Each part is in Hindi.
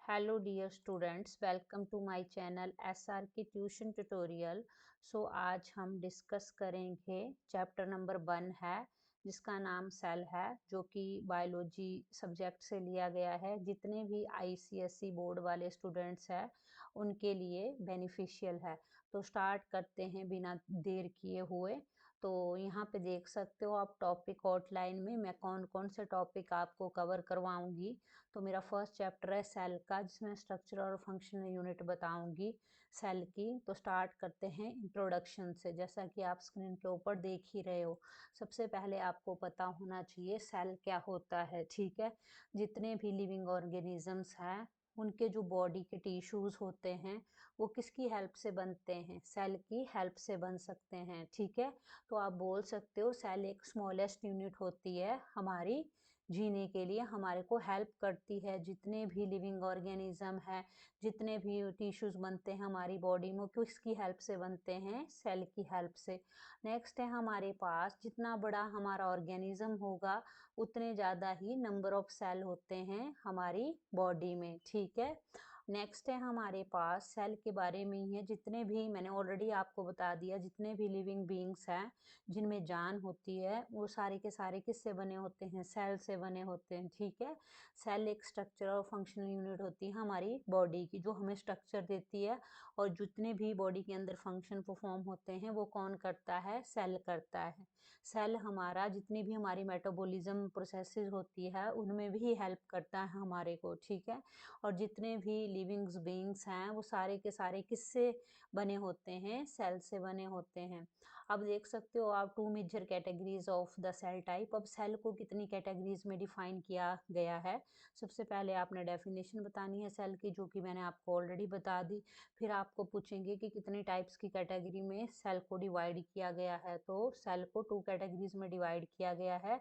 Hello dear students, welcome to my channel SRK tuition tutorial. So आज हम डिस्कस करेंगे चैप्टर नंबर 1 है जिसका नाम सेल है, जो कि बायोलॉजी सब्जेक्ट से लिया गया है। जितने भी ICSE बोर्ड वाले स्टूडेंट्स हैं उनके लिए बेनिफिशियल है। तो स्टार्ट करते हैं बिना देर किए हुए। तो यहाँ पे देख सकते हो आप टॉपिक आउटलाइन में मैं कौन कौन से टॉपिक आपको कवर करवाऊंगी। तो मेरा फर्स्ट चैप्टर है सेल का, जिसमें स्ट्रक्चर और फंक्शनल यूनिट बताऊंगी सेल की। तो स्टार्ट करते हैं इंट्रोडक्शन से। जैसा कि आप स्क्रीन के ऊपर देख ही रहे हो, सबसे पहले आपको पता होना चाहिए सेल क्या होता है। ठीक है, जितने भी लिविंग ऑर्गेनिजम्स हैं उनके जो बॉडी के टिश्यूज होते हैं वो किसकी हेल्प से बनते हैं? सेल की हेल्प से बन सकते हैं। ठीक है, तो आप बोल सकते हो सेल एक स्मॉलेस्ट यूनिट होती है हमारी जीने के लिए, हमारे को हेल्प करती है। जितने भी लिविंग ऑर्गेनिज्म है, जितने भी टिश्यूज बनते हैं हमारी बॉडी में, किसकी हेल्प से बनते हैं? सेल की हेल्प से। नेक्स्ट है हमारे पास, जितना बड़ा हमारा ऑर्गेनिज्म होगा उतने ज़्यादा ही नंबर ऑफ सेल होते हैं हमारी बॉडी में। ठीक है, नेक्स्ट है हमारे पास सेल के बारे में ही है, जितने भी मैंने ऑलरेडी आपको बता दिया, जितने भी लिविंग बींग्स हैं जिनमें जान होती है वो सारे के सारे किससे बने होते हैं? सेल से बने होते हैं। ठीक है, सेल एक स्ट्रक्चर और फंक्शनल यूनिट होती है हमारी बॉडी की, जो हमें स्ट्रक्चर देती है। और जितने भी बॉडी के अंदर फंक्शन परफॉर्म होते हैं वो कौन करता है? सेल करता है। सेल हमारा जितनी भी हमारी मेटाबॉलिज्म प्रोसेसेस होती है उनमें भी हेल्प करता है हमारे को। ठीक है, और जितने भी लिविंग्स बींग्स हैं वो सारे के सारे किससे बने होते हैं? सेल से बने होते हैं। अब देख सकते हो आप 2 major categories of the cell type. अब सेल को कितनी कैटेगरीज में डिफाइन किया गया है? सबसे पहले आपने डेफिनेशन बतानी है सेल की, जो कि मैंने आपको ऑलरेडी बता दी। फिर आपको पूछेंगे कि कितने टाइप्स की कैटेगरी में सेल को डिवाइड किया गया है। तो सेल को 2 कैटेगरीज में डिवाइड किया गया है।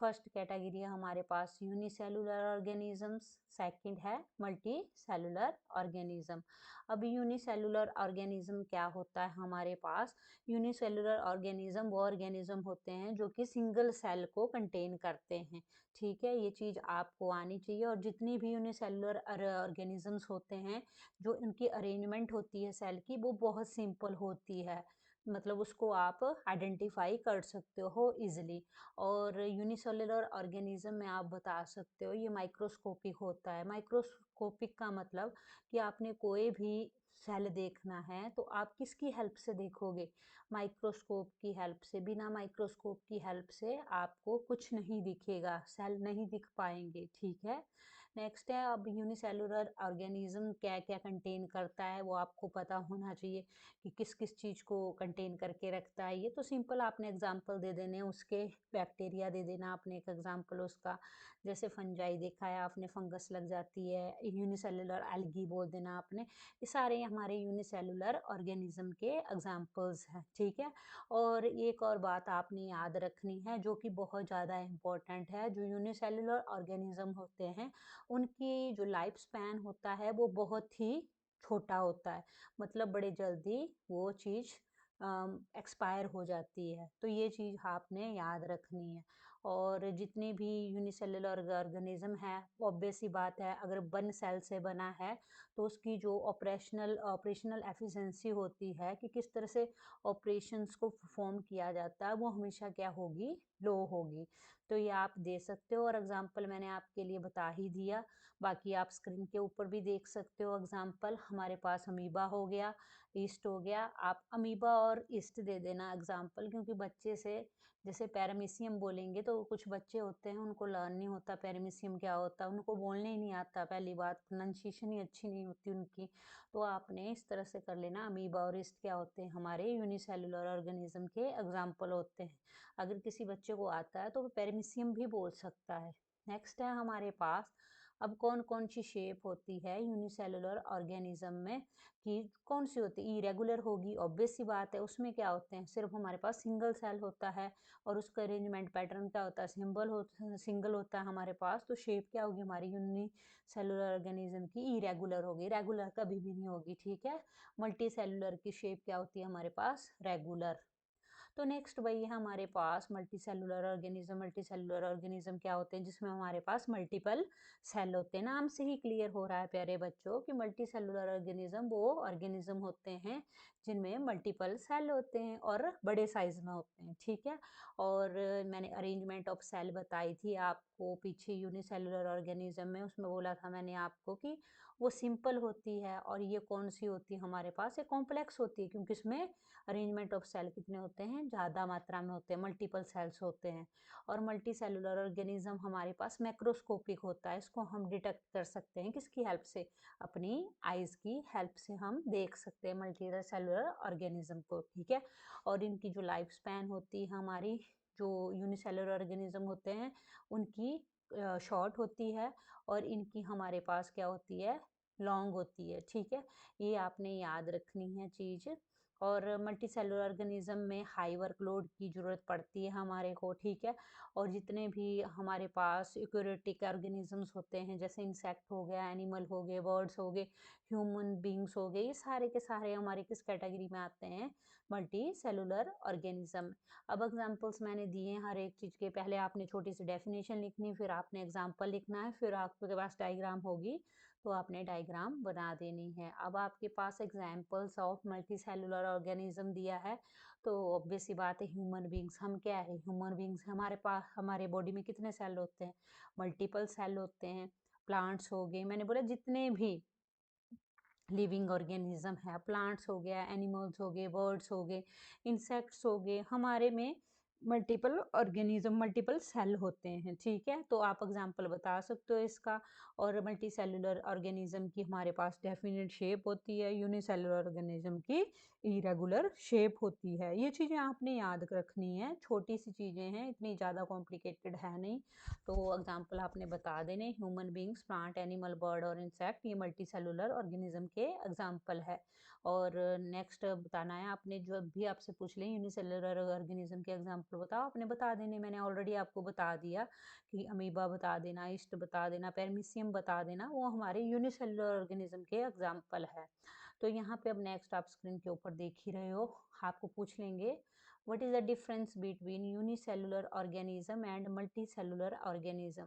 फर्स्ट कैटेगरी है हमारे पास यूनिसेलुलर ऑर्गेनिजम्स, सेकंड है मल्टी सेलुलर ऑर्गेनिज्म। अब यूनिसेलुलर ऑर्गेनिज्म क्या होता है हमारे पास? यूनिसेलुलर ऑर्गेनिज्म वो ऑर्गेनिज्म होते हैं जो कि सिंगल सेल को कंटेन करते हैं। ठीक है, ये चीज़ आपको आनी चाहिए। और जितनी भी यूनिसेलुलर ऑर्गेनिजम्स होते हैं, जो उनकी अरेंजमेंट होती है सेल की, वो बहुत सिंपल होती है। मतलब उसको आप आइडेंटिफाई कर सकते हो इजीली। और यूनिसेलुलर ऑर्गेनिज्म में आप बता सकते हो ये माइक्रोस्कोपिक होता है। माइक्रोस्कोपिक का मतलब कि आपने कोई भी सेल देखना है तो आप किसकी हेल्प से देखोगे? माइक्रोस्कोप की हेल्प से। बिना माइक्रोस्कोप की हेल्प से आपको कुछ नहीं दिखेगा, सेल नहीं दिख पाएंगे। ठीक है, नेक्स्ट है अब यूनिसेलुलर ऑर्गेनिज्म क्या क्या कंटेन करता है वो आपको पता होना चाहिए कि किस किस चीज़ को कंटेन करके रखता है। ये तो सिंपल आपने एग्जांपल दे देने उसके, बैक्टीरिया दे देना आपने एक एग्जांपल उसका। जैसे फंजाई देखा है आपने, फंगस लग जाती है, यूनिसेलुलर एल्गी बोल देना आपने। ये सारे हमारे यूनिसेलुलर ऑर्गेनिज्म के एग्जांपल्स हैं। ठीक है, और एक और बात आपने याद रखनी है जो कि बहुत ज़्यादा इम्पोर्टेंट है। जो यूनिसेलुलर ऑर्गेनिज्म होते हैं उनकी जो लाइफ स्पैन होता है वो बहुत ही छोटा होता है। मतलब बड़े जल्दी वो चीज़ एक्सपायर हो जाती है। तो ये चीज़ आपने याद रखनी है। और जितनी भी यूनिसेलुलर ऑर्गेनिज्म है, ऑब्वियस सी बात है, अगर 1 सेल से बना है तो उसकी जो ऑपरेशनल एफिशिएंसी होती है कि किस तरह से ऑपरेशंस को परफॉर्म किया जाता है, वो हमेशा क्या होगी? लो होगी। तो ये आप दे सकते हो, और एग्जांपल मैंने आपके लिए बता ही दिया। बाकी आप स्क्रीन के ऊपर भी देख सकते हो एग्जांपल। हमारे पास अमीबा हो गया, ईस्ट हो गया। आप अमीबा और ईस्ट दे देना एग्जांपल, क्योंकि बच्चे से जैसे पैरामीशियम बोलेंगे तो कुछ बच्चे होते हैं उनको लर्न नहीं होता पैरामीशियम क्या होता है, उनको बोलने ही नहीं आता। पहली बात, प्रोनाउंसिएशन ही अच्छी नहीं होती उनकी। तो आपने इस तरह से कर लेना, अमीबा और ईस्ट क्या होते हैं? हमारे यूनिसेलुलर ऑर्गेनिज्म के एग्जाम्पल होते हैं। अगर किसी बच्चे को आता है तो वो पैरामीशियम भी बोल सकता है। नेक्स्ट है हमारे पास, अब कौन कौन सी शेप होती है यूनिसेलुलर ऑर्गेनिज्म में, कि कौन सी होती है? इरेगुलर होगी, ऑब्वियस सी बात है। उसमें क्या होते हैं? सिर्फ हमारे पास सिंगल सेल होता है, और उसका अरेंजमेंट पैटर्न क्या होता है? सिंगल होता है हमारे पास। तो शेप क्या होगी हमारी यूनिसेलुलर ऑर्गेनिज्म की? इरेगुलर होगी, रेगुलर कभी भी नहीं होगी। ठीक है, मल्टी सेलुलर की शेप क्या होती है हमारे पास? रेगुलर। तो नेक्स्ट वही है हमारे पास multicellular organism. Multicellular organism क्या होते हैं, जिसमें हमारे पास मल्टीपल सेल होते हैं। नाम से ही क्लियर हो रहा है प्यारे बच्चों कि मल्टी सेलुलर ऑर्गेनिज्म वो ऑर्गेनिज्म होते हैं जिनमें मल्टीपल सेल होते हैं और बड़े साइज में होते हैं, ठीक है। और मैंने अरेंजमेंट ऑफ सेल बताई थी आपको पीछे यूनिसेलुलर ऑर्गेनिज्म में, उसमें बोला था मैंने आपको कि वो सिंपल होती है, और ये कौन सी होती है हमारे पास, ये कॉम्प्लेक्स होती है, क्योंकि इसमें अरेंजमेंट ऑफ सेल कितने होते हैं, ज़्यादा मात्रा में होते हैं, मल्टीपल सेल्स होते हैं। और मल्टी सेलुलर ऑर्गेनिज्म हमारे पास मैक्रोस्कोपिक होता है, इसको हम डिटेक्ट कर सकते हैं किसकी हेल्प से, अपनी आइज़ की हेल्प से हम देख सकते हैं मल्टी सेलुलर ऑर्गेनिज्म को, ठीक है। और इनकी जो लाइफ स्पैन होती है हमारी, जो यूनिसेलुलर ऑर्गेनिज्म होते हैं उनकी शॉर्ट होती है, और इनकी हमारे पास क्या होती है, लॉन्ग होती है, ठीक है। ये आपने याद रखनी है चीज़। और मल्टी सेलुलर ऑर्गेनिज्म में हाई वर्कलोड की ज़रूरत पड़ती है हमारे को, ठीक है। और जितने भी हमारे पास यूकेरियोटिक ऑर्गेनिजम्स होते हैं, जैसे इंसेक्ट हो गया, एनिमल हो गए, बर्ड्स हो गए, ह्यूमन बींग्स हो गए, ये सारे के सारे हमारे किस कैटेगरी में आते हैं, मल्टी सेलुलर ऑर्गेनिज्म। अब एग्जांपल्स मैंने दिए हैं हर एक चीज़ के, पहले आपने छोटी सी डेफिनेशन लिखनी, फिर आपने एग्जांपल लिखना है, फिर आपके पास डायग्राम होगी तो आपने डायग्राम बना देनी है। अब आपके पास examples of multicellular organism दिया है, तो ऑब्वियस सी बात है ह्यूमन बींग्स, हम क्या है, ह्यूमन बींग्स, हमारे पास हमारे बॉडी में कितने सेल होते हैं, मल्टीपल सेल होते हैं। प्लांट्स हो गए, मैंने बोला जितने भी लिविंग ऑर्गेनिज्म है, प्लांट्स हो गया, एनिमल्स हो गए, बर्ड्स हो गए, इंसेक्ट्स हो गए, हमारे में मल्टीपल ऑर्गेनिज्म, मल्टीपल सेल होते हैं, ठीक है। तो आप एग्जांपल बता सकते हो इसका। और मल्टी सेलुलर ऑर्गेनिज्म की हमारे पास डेफिनेट शेप होती है, यूनिसेलुलर ऑर्गेनिज्म की इरेगुलर शेप होती है। ये चीज़ें आपने याद रखनी है, छोटी सी चीज़ें हैं, इतनी ज़्यादा कॉम्प्लिकेटेड है नहीं। तो एग्जांपल आपने बता देने, human beings, plant, animal, bird और इंसेक्ट, ये मल्टी सेलुलर ऑर्गेनिज्म के एग्जांपल है। और नेक्स्ट बताना है आपने, जो भी आपसे पूछ लें यूनिसेलुलर ऑर्गेनिज्म के एग्जांपल बताओ, आपने बता देने, मैंने ऑलरेडी आपको बता दिया कि अमीबा बता देना, ईस्ट बता देना, पेरमिसियम बता देना, वो हमारे यूनिसेलुलर ऑर्गेनिज्म के एग्जांपल है। तो यहाँ पे अब नेक्स्ट आप स्क्रीन के ऊपर देख ही रहे हो, आपको पूछ लेंगे what is the difference between unicellular organism and multicellular organism.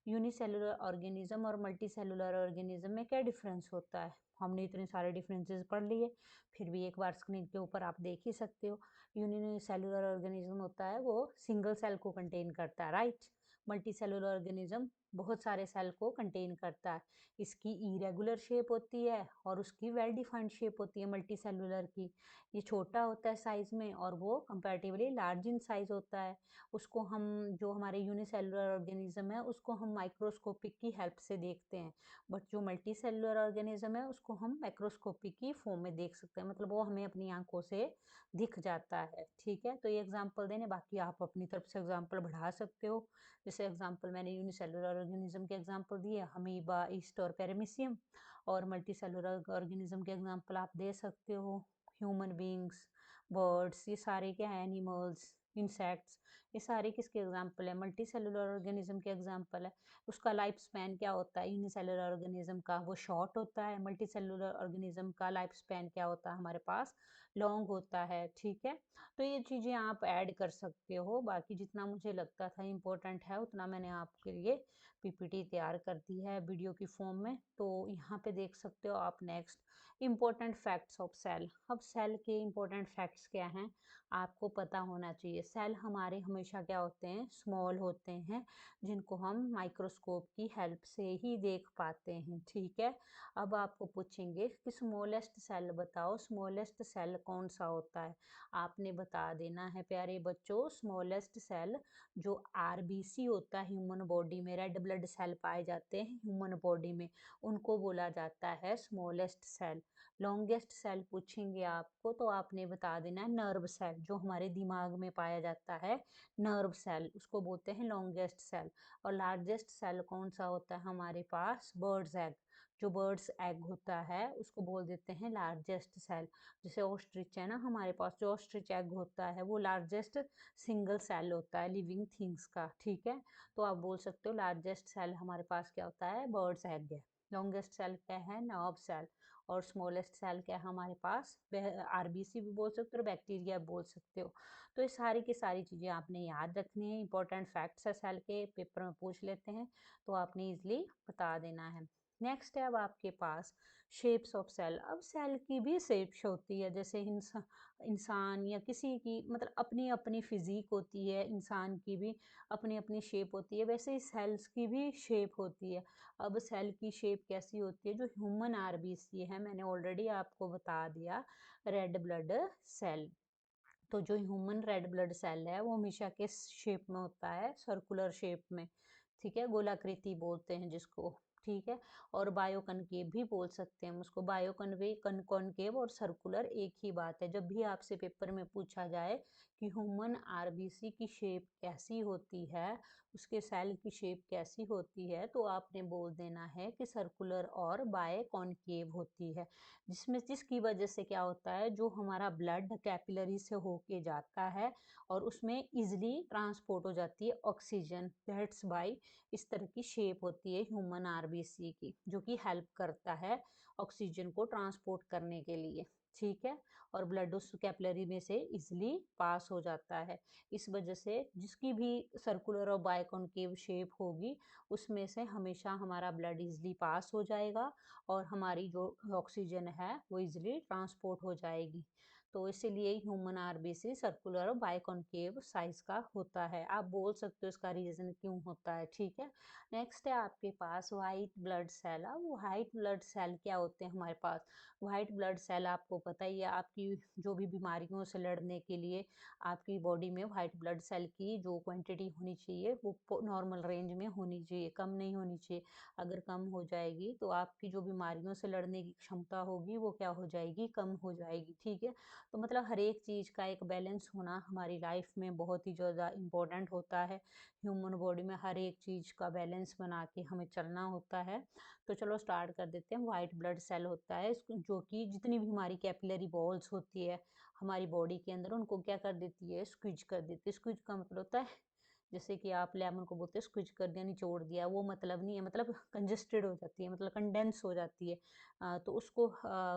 Unicellular organism और मल्टीसेलुलर ऑर्गेनिज्म में क्या डिफरेंस होता है, हमने इतने सारे डिफरेंसेस पढ़ लिए, फिर भी एक बार स्क्रीन के ऊपर आप देख ही सकते हो। यूनिसेलुलर ऑर्गेनिज्म होता है वो सिंगल सेल को कंटेन करता है, राइट। मल्टी सेलुलर ऑर्गेनिज्म बहुत सारे सेल को कंटेन करता है। इसकी इरेगुलर शेप होती है और उसकी वेल डिफाइंड शेप होती है मल्टी सेलुलर की। ये छोटा होता है साइज में और वो कंपैरेटिवली लार्ज इन साइज होता है। उसको हम, जो हमारे यूनिसेलुलर ऑर्गेनिज्म है उसको हम माइक्रोस्कोपिक की हेल्प से देखते हैं, बट जो मल्टी सेलुलर ऑर्गेनिज्म है उसको हम मैक्रोस्कोपिक की फॉर्म में देख सकते हैं, मतलब वो हमें अपनी आंखों से दिख जाता है, ठीक है। तो ये एग्जांपल देने, बाकी आप अपनी तरफ से एग्जांपल बढ़ा सकते हो। जैसे एग्जांपल मैंने यूनिसेलुलर ऑर्गेनिज्म के एग्जांपल दिए, अमीबा, ईस्ट और पेरामीशियम। और मल्टी सेलुलर ऑर्गेनिज्म के एग्जांपल आप दे सकते हो ह्यूमन बींग्स, बर्ड्स, ये सारे क्या है, एनिमल्स, इंसेक्ट्स, ये सारे किसके एग्जांपल है, मल्टी सेलुलर ऑर्गेनिज्म के एग्जांपल है। उसका लाइफ स्पैन क्या होता है, यूनिसेलुलर ऑर्गेनिज्म का वो शॉर्ट होता है, मल्टी सेलुलर ऑर्गेनिज्म का लाइफ स्पैन क्या होता है हमारे पास, लॉन्ग होता है, ठीक है। तो ये चीज़ें आप ऐड कर सकते हो, बाकी जितना मुझे लगता था इम्पोर्टेंट है उतना मैंने आपके लिए पीपीटी तैयार कर दी है वीडियो की फॉर्म में। तो यहाँ पे देख सकते हो आप next important facts of cell. अब सेल के इम्पोर्टेंट फैक्ट्स क्या हैं, आपको पता होना चाहिए। सेल हमारे हमेशा क्या होते हैं, स्मॉल होते हैं, जिनको हम माइक्रोस्कोप की हेल्प से ही देख पाते हैं, ठीक है। अब आपको पूछेंगे कि स्मॉलेस्ट सेल बताओ, स्मॉलेस्ट सेल कौन सा होता है, आपने बता देना है प्यारे बच्चों। स्मॉलेस्ट सेल जो आरबीसी होता है ह्यूमन बॉडी में, रेड ब्लड सेल पाए जाते हैं ह्यूमन बॉडी में, उनको बोला जाता है स्मॉलेस्ट सेल। लॉन्गेस्ट सेल पूछेंगे आपको तो आपने बता देना है नर्व सेल, जो हमारे दिमाग में पाया जाता है, नर्व सेल, उसको बोलते हैं लॉन्गेस्ट सेल। और लार्जेस्ट सेल कौन सा होता है हमारे पास, बर्ड्स एग, जो बर्ड्स एग होता है उसको बोल देते हैं लार्जेस्ट सेल। जैसे ऑस्ट्रिच है ना हमारे पास, जो ऑस्ट्रिच एग होता है वो लार्जेस्ट सिंगल सेल होता है लिविंग थिंग्स का, ठीक है। तो आप बोल सकते हो लार्जेस्ट सेल हमारे पास क्या होता है, बर्ड्स एग है। लॉन्गेस्ट सेल क्या है, नर्व सेल, और स्मॉलेस्ट सेल क्या है हमारे पास, आरबीसी भी बोल सकते हो, बैक्टीरिया बोल सकते हो। तो ये सारी की सारी चीज़ें आपने याद रखनी है, इंपॉर्टेंट फैक्ट्स है सेल के, पेपर में पूछ लेते हैं तो आपने इजली बता देना है। नेक्स्ट है अब आपके पास शेप्स ऑफ सेल। अब सेल की भी शेप्स होती है, जैसे इंसान या किसी की मतलब अपनी अपनी फिजिक होती है, इंसान की भी अपनी अपनी शेप होती है, वैसे ही सेल्स की भी शेप होती है। अब सेल की शेप कैसी होती है, जो ह्यूमन आरबीसी है मैंने ऑलरेडी आपको बता दिया, रेड ब्लड सेल। तो जो ह्यूमन रेड ब्लड सेल है वो हमेशा किस शेप में होता है, सर्कुलर शेप में, ठीक है, गोलाकृति बोलते हैं जिसको, ठीक है। और बायोकनकेव भी बोल सकते हैं हम उसको, बायोकनवे कॉनकेव और सर्कुलर एक ही बात है। जब भी आपसे पेपर में पूछा जाए कि ह्यूमन आरबीसी की शेप कैसी होती है, उसके सेल की शेप कैसी होती है, तो आपने बोल देना है कि सर्कुलर और बाय कॉनकेव होती है, जिसकी वजह से क्या होता है, जो हमारा ब्लड कैपिलरी से होके जाता है और उसमें इजिली ट्रांसपोर्ट हो जाती है ऑक्सीजन, दैट्स बाय इस तरह की शेप होती है ह्यूमन आरबीसी की, जो कि हेल्प करता है ऑक्सीजन को ट्रांसपोर्ट करने के लिए, ठीक है। और ब्लड उस कैपिलरी में से इजिली पास हो जाता है। इस वजह से जिसकी भी सर्कुलर और बायकॉन्केव शेप होगी, उसमें से हमेशा हमारा ब्लड इजिली पास हो जाएगा और हमारी जो ऑक्सीजन है वो इजिली ट्रांसपोर्ट हो जाएगी। तो इसीलिए ह्यूमन आरबीसी सर्कुलर और बायकॉन्केव साइज का होता है। आप बोल सकते हो इसका रीजन क्यों होता है, ठीक है। नेक्स्ट है आपके पास वाइट ब्लड सेल। अब वाइट ब्लड सेल क्या होते हैं हमारे पास, वाइट ब्लड सेल आपको पता ही है, आपकी जो भी बीमारियों से लड़ने के लिए आपकी बॉडी में वाइट ब्लड सेल की जो क्वांटिटी होनी चाहिए वो नॉर्मल रेंज में होनी चाहिए, कम नहीं होनी चाहिए। अगर कम हो जाएगी तो आपकी जो बीमारियों से लड़ने की क्षमता होगी वो क्या हो जाएगी, कम हो जाएगी, ठीक है। तो मतलब हर एक चीज़ का एक बैलेंस होना हमारी लाइफ में बहुत ही ज़्यादा इम्पोर्टेंट होता है। ह्यूमन बॉडी में हर एक चीज़ का बैलेंस बना के हमें चलना होता है। तो चलो स्टार्ट कर देते हैं। वाइट ब्लड सेल होता है जो कि जितनी भी हमारी कैपिलरी वॉल्स होती है हमारी बॉडी के अंदर, उनको क्या कर देती है, स्क्विज कर देती है। स्क्विज का मतलब होता है जैसे कि आप लेमन को बोलते हैं स्क्विज कर दिया, निचोड़ दिया, वो मतलब नहीं है, मतलब कंजेस्टेड हो जाती है, मतलब कंडेंस हो जाती है। तो उसको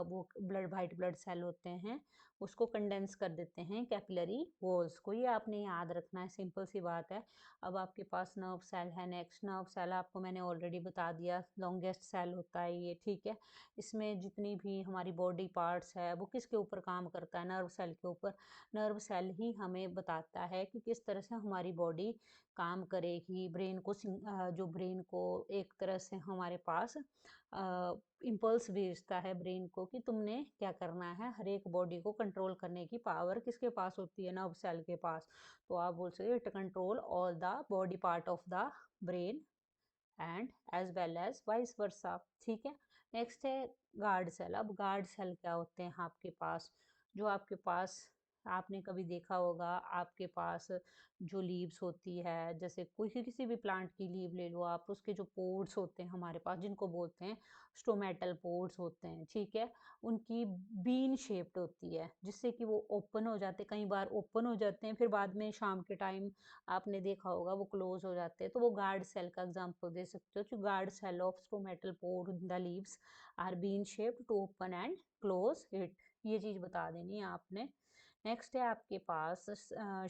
वो ब्लड वाइट ब्लड सेल होते हैं उसको कंडेंस कर देते हैं कैपिलरी वॉल्स को। ये आपने याद रखना है, सिंपल सी बात है। अब आपके पास नर्व सेल है। नेक्स्ट नर्व सेल आपको मैंने ऑलरेडी बता दिया, लॉन्गेस्ट सेल होता है ये, ठीक है। इसमें जितनी भी हमारी बॉडी पार्ट्स है वो किसके ऊपर काम करता है, नर्व सेल के ऊपर। नर्व सेल ही हमें बताता है कि किस तरह से हमारी बॉडी काम करेगी। जो ब्रेन को एक तरह से हमारे पास इम्पल्स भेजता है ब्रेन को कि तुमने क्या करना है। हर एक बॉडी को कंट्रोल करने की पावर किसके पास होती है, नर्व सेल के पास। तो आप बोल सकते हो it control all the body part of the brain and as well as vice versa, ठीक है। नेक्स्ट है गार्ड सेल। अब गार्ड सेल क्या होते हैं आपके पास, जो आपके पास आपने कभी देखा होगा, आपके पास जो लीव्स होती है, जैसे कोई किसी भी प्लांट की लीव ले लो आप, उसके जो पोर्स होते हैं हमारे पास, जिनको बोलते हैं स्टोमेटल पोर्स होते हैं, ठीक है। उनकी बीन शेप्ड होती है जिससे कि वो ओपन हो जाते, कई बार ओपन हो जाते हैं, फिर बाद में शाम के टाइम आपने देखा होगा वो क्लोज हो जाते हैं। तो वो गार्ड सेल का एग्जांपल दे सकते हो, जो guard cell of stomatal pore in the leaves are bean shaped to open and close it. ये चीज बता देनी है आपने। नेक्स्ट है आपके पास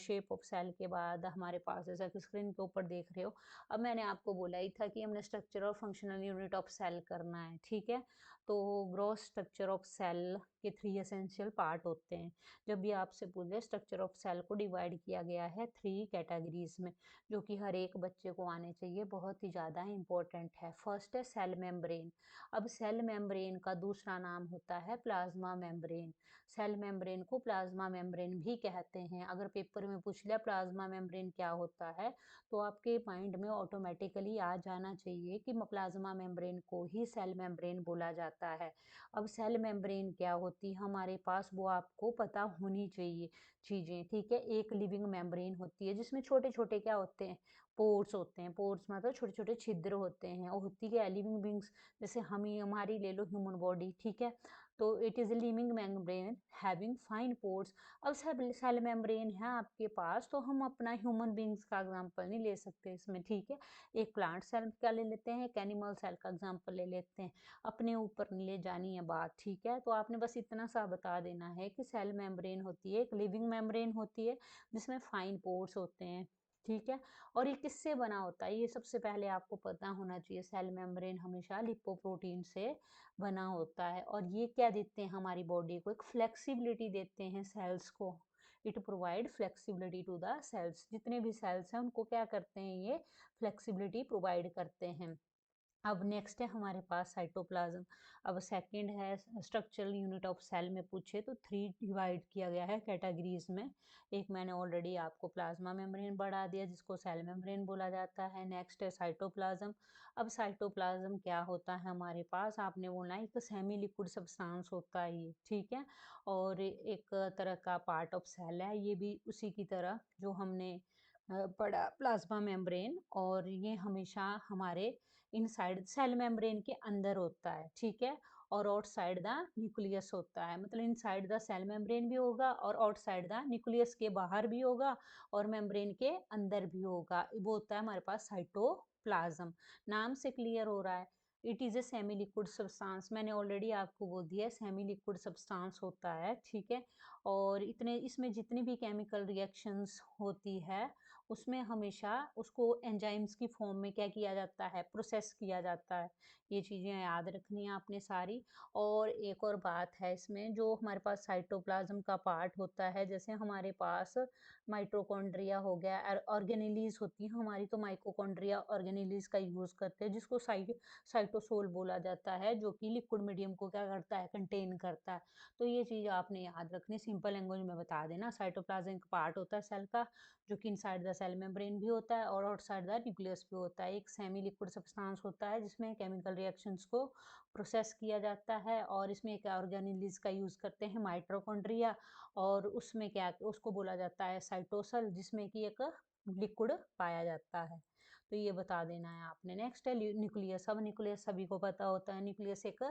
शेप ऑफ सेल के बाद हमारे पास, जैसा कि स्क्रीन के ऊपर देख रहे हो, अब मैंने आपको बोला ही था कि हमने स्ट्रक्चर और फंक्शनल यूनिट ऑफ सेल करना है, ठीक है। तो ग्रॉस स्ट्रक्चर ऑफ सेल के 3 एसेंशियल पार्ट होते हैं। जब भी आपसे पूछे, स्ट्रक्चर ऑफ सेल को डिवाइड किया गया है 3 कैटेगरीज में, जो कि हर एक बच्चे को आने चाहिए, बहुत ही ज़्यादा इंपॉर्टेंट है। फर्स्ट है सेल मेम्ब्रेन। अब सेल मेम्ब्रेन का दूसरा नाम होता है प्लाज्मा मेम्ब्रेन। सेल मेम्ब्रेन को प्लाज्मा मेम्ब्रेन भी कहते हैं। अगर पेपर में पूछ लिया प्लाज्मा मेम्ब्रेन क्या होता है, तो आपके माइंड में ऑटोमेटिकली आ जाना चाहिए कि प्लाज्मा मेम्ब्रेन को ही सेल मेम्ब्रेन बोला जाता है। अब सेल मेम्ब्रेन क्या होती है हमारे पास, वो आपको पता होनी चाहिए चीज़ें, ठीक है। एक लिविंग मेम्ब्रेन होती है जिसमें छोटे छोटे क्या होते हैं, पोर्स होते हैं। पोर्स मतलब छोटे छोटे छिद्र होते हैं। और होती है लिविंग बींग्स, जैसे हम ही, हमारी ले लो ह्यूमन बॉडी, ठीक है। तो it is a living membrane having fine pores. अब सेल मेम्ब्रेन है आपके पास, तो हम अपना ह्यूमन बींग्स का एग्जांपल नहीं ले सकते इसमें, ठीक है। एक प्लांट सेल का ले लेते हैं, एक एनिमल सेल का एग्जांपल ले लेते हैं, अपने ऊपर नहीं ले जानी है बात, ठीक है। तो आपने बस इतना सा बता देना है कि सेल मेम्ब्रेन होती है, एक लिविंग मेम्ब्रेन होती है जिसमें फाइन पोर्स होते हैं, ठीक है। और ये किससे बना होता है, ये सबसे पहले आपको पता होना चाहिए। सेल मेम्ब्रेन हमेशा लिपोप्रोटीन से बना होता है, और ये क्या देते हैं हमारी बॉडी को, एक फ्लेक्सिबिलिटी देते हैं सेल्स को। It provide flexibility to the cells, जितने भी सेल्स हैं उनको क्या करते हैं, ये फ्लेक्सिबिलिटी प्रोवाइड करते हैं। अब नेक्स्ट है हमारे पास साइटोप्लाज्म। अब सेकंड है स्ट्रक्चरल यूनिट ऑफ सेल में पूछे तो 3 डिवाइड किया गया है कैटेगरीज में। एक मैंने ऑलरेडी आपको प्लाज्मा मेम्ब्रेन बढ़ा दिया जिसको सेल मेम्ब्रेन बोला जाता है। नेक्स्ट है साइटोप्लाज्म। अब साइटोप्लाज्म क्या होता है हमारे पास, आपने बोला एक सेमी लिक्विड सब्सटेंस होता है ये, ठीक है। और एक तरह का पार्ट ऑफ सेल है, ये भी उसी की तरह जो हमने पढ़ा प्लाज्मा मेम्ब्रेन, और ये हमेशा हमारे इनसाइड सेल मेम्ब्रेन के अंदर होता है, ठीक है। और आउटसाइड द न्यूक्लियस होता है, मतलब इनसाइड द सेल मेम्ब्रेन भी होगा और आउटसाइड द न्यूक्लियस के बाहर भी होगा और मेम्ब्रेन के अंदर भी होगा। वो होता है हमारे पास साइटोप्लाज्म। नाम से क्लियर हो रहा है, it is a semi liquid substance. मैंने ऑलरेडी आपको बोल दिया सेमी लिक्विड सब्सटेंस होता है, ठीक है। और इतने इसमें जितनी भी केमिकल रिएक्शंस होती है उसमें हमेशा उसको एंजाइम्स की फॉर्म में क्या किया जाता है, प्रोसेस किया जाता है। ये चीज़ें याद रखनी है आपने सारी। और एक और बात है इसमें, जो हमारे पास साइटोप्लाज्म का पार्ट होता है, जैसे हमारे पास माइटोकॉन्ड्रिया हो गया, ऑर्गेनेलीज होती है हमारी, तो माइटोकॉन्ड्रिया ऑर्गेनेलीज का यूज़ करते हैं, जिसको साइटोसोल बोला जाता है, जो कि लिक्विड मीडियम को क्या करता है, कंटेन करता है। तो ये चीज़ आपने याद रखनी, सिंपल लैंग्वेज में बता देना। साइटोप्लाज्म का पार्ट होता है सेल का, जो कि इनसाइड द सेल मेम्ब्रेन भी होता है और आउटसाइड द न्यूक्लियस भी होता है। एक सेमी लिक्विड सब्सटेंस होता है जिसमें केमिकल रिएक्शंस को प्रोसेस किया जाता है, और इसमें एक ऑर्गेनेलिज का यूज़ करते हैं माइटोकॉन्ड्रिया, और उसमें क्या उसको बोला जाता है साइटोसल, जिसमें कि एक लिक्विड पाया जाता है। तो ये बता देना है आपने। नेक्स्ट है न्यूक्लियस। अब न्यूक्लियस सभी को पता होता है, न्यूक्लियस एक